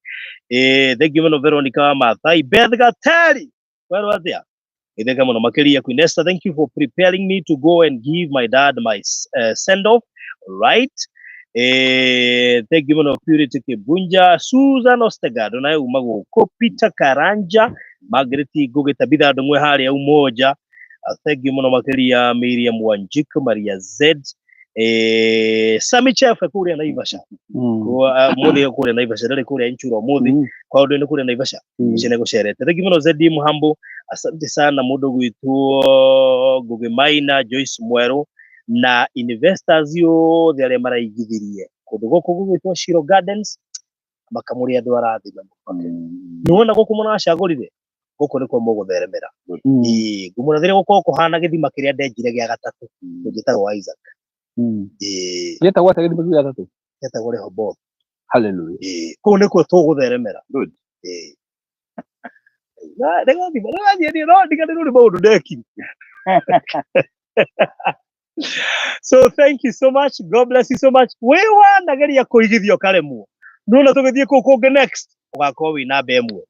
thengio mũno Veronica Mathai Beth Gatari where was there thengio mũno makĩria Queen Esther thank you for preparing me to go and give my dad my send off right thengio mũno Purity Kibunja Susan Ostegado naye uma gũkũ Peter Karanja Margaret Gũgĩta Bitha ndũmwe harĩa umoja thengio mũno makĩria Miriam Wanjiku Maria Z Sami Chef kũrĩa Naivasha mũthĩ kũrĩa Naivasha ndarĩ kũrĩa Inchuro mũthĩ kwa ũndũ nĩ kũrĩa Naivasha cene gũcerete thengio mũno Zedi Muhambo asante sana mũndũ gwitũ Ngũgĩ Maina Joyce Mwerũ na investors yothe arĩa maraigithirie kũndũ gũkũ gũgwĩtwo Shiro Gardens makamũrĩ andũ arathima nĩwona gũkũ mũracagũrire gũkũ nĩkuo mũgũtheremera ngũmũrathĩre gũkorwo kũhana gĩthima kĩrĩa ndenjire gĩa gatatũ gĩtagwo Isaac gĩtagwo atĩa gĩthima gĩa gatatũ gĩtagwo Rehoboth hallelujah kũu nĩkuo tũgũtheremera good ndĩgathima ndĩgathiĩ no ndiganĩrwo nĩ maũndũ ndekire so thank you so much God bless you so much we wanageria kũigithio karemwo nona tũgĩthiĩ kũu kũngĩ next ũgakorwo wĩ namba ĩmwe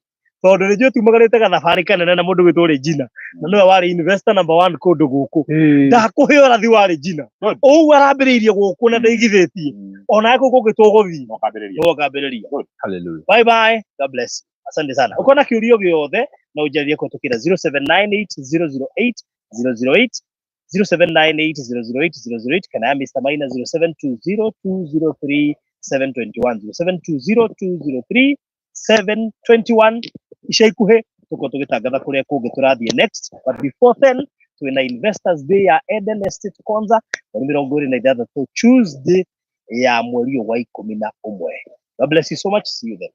tondũ nĩ njũĩ tumagarĩte gathabarĩ kanene na mũndũ wĩtwo Regina na nĩwe warĩ investor number 1 kũndũ gũkũ ndakũhe ũrathi wa Regina ũguo arambĩrĩirie gũkũ na ndaigithĩtie ona kũu kũngĩ tũgũthiĩ no kambĩrĩria hallelujah bye bye God bless you asante sana uko na kiurio gĩothe na ũnjarĩrie kũtũkĩra 0798008008 0798008008 kana Mr. Maina 0720203721 0720203721 ica ikuhĩ tuko tũgĩtangatha kũrĩa kũngĩ tũrathiĩ next but before then twĩna investors day ya Eden Estate Konza mweri 26 Tuesday ya mweri wa 11 God bless you so much see you then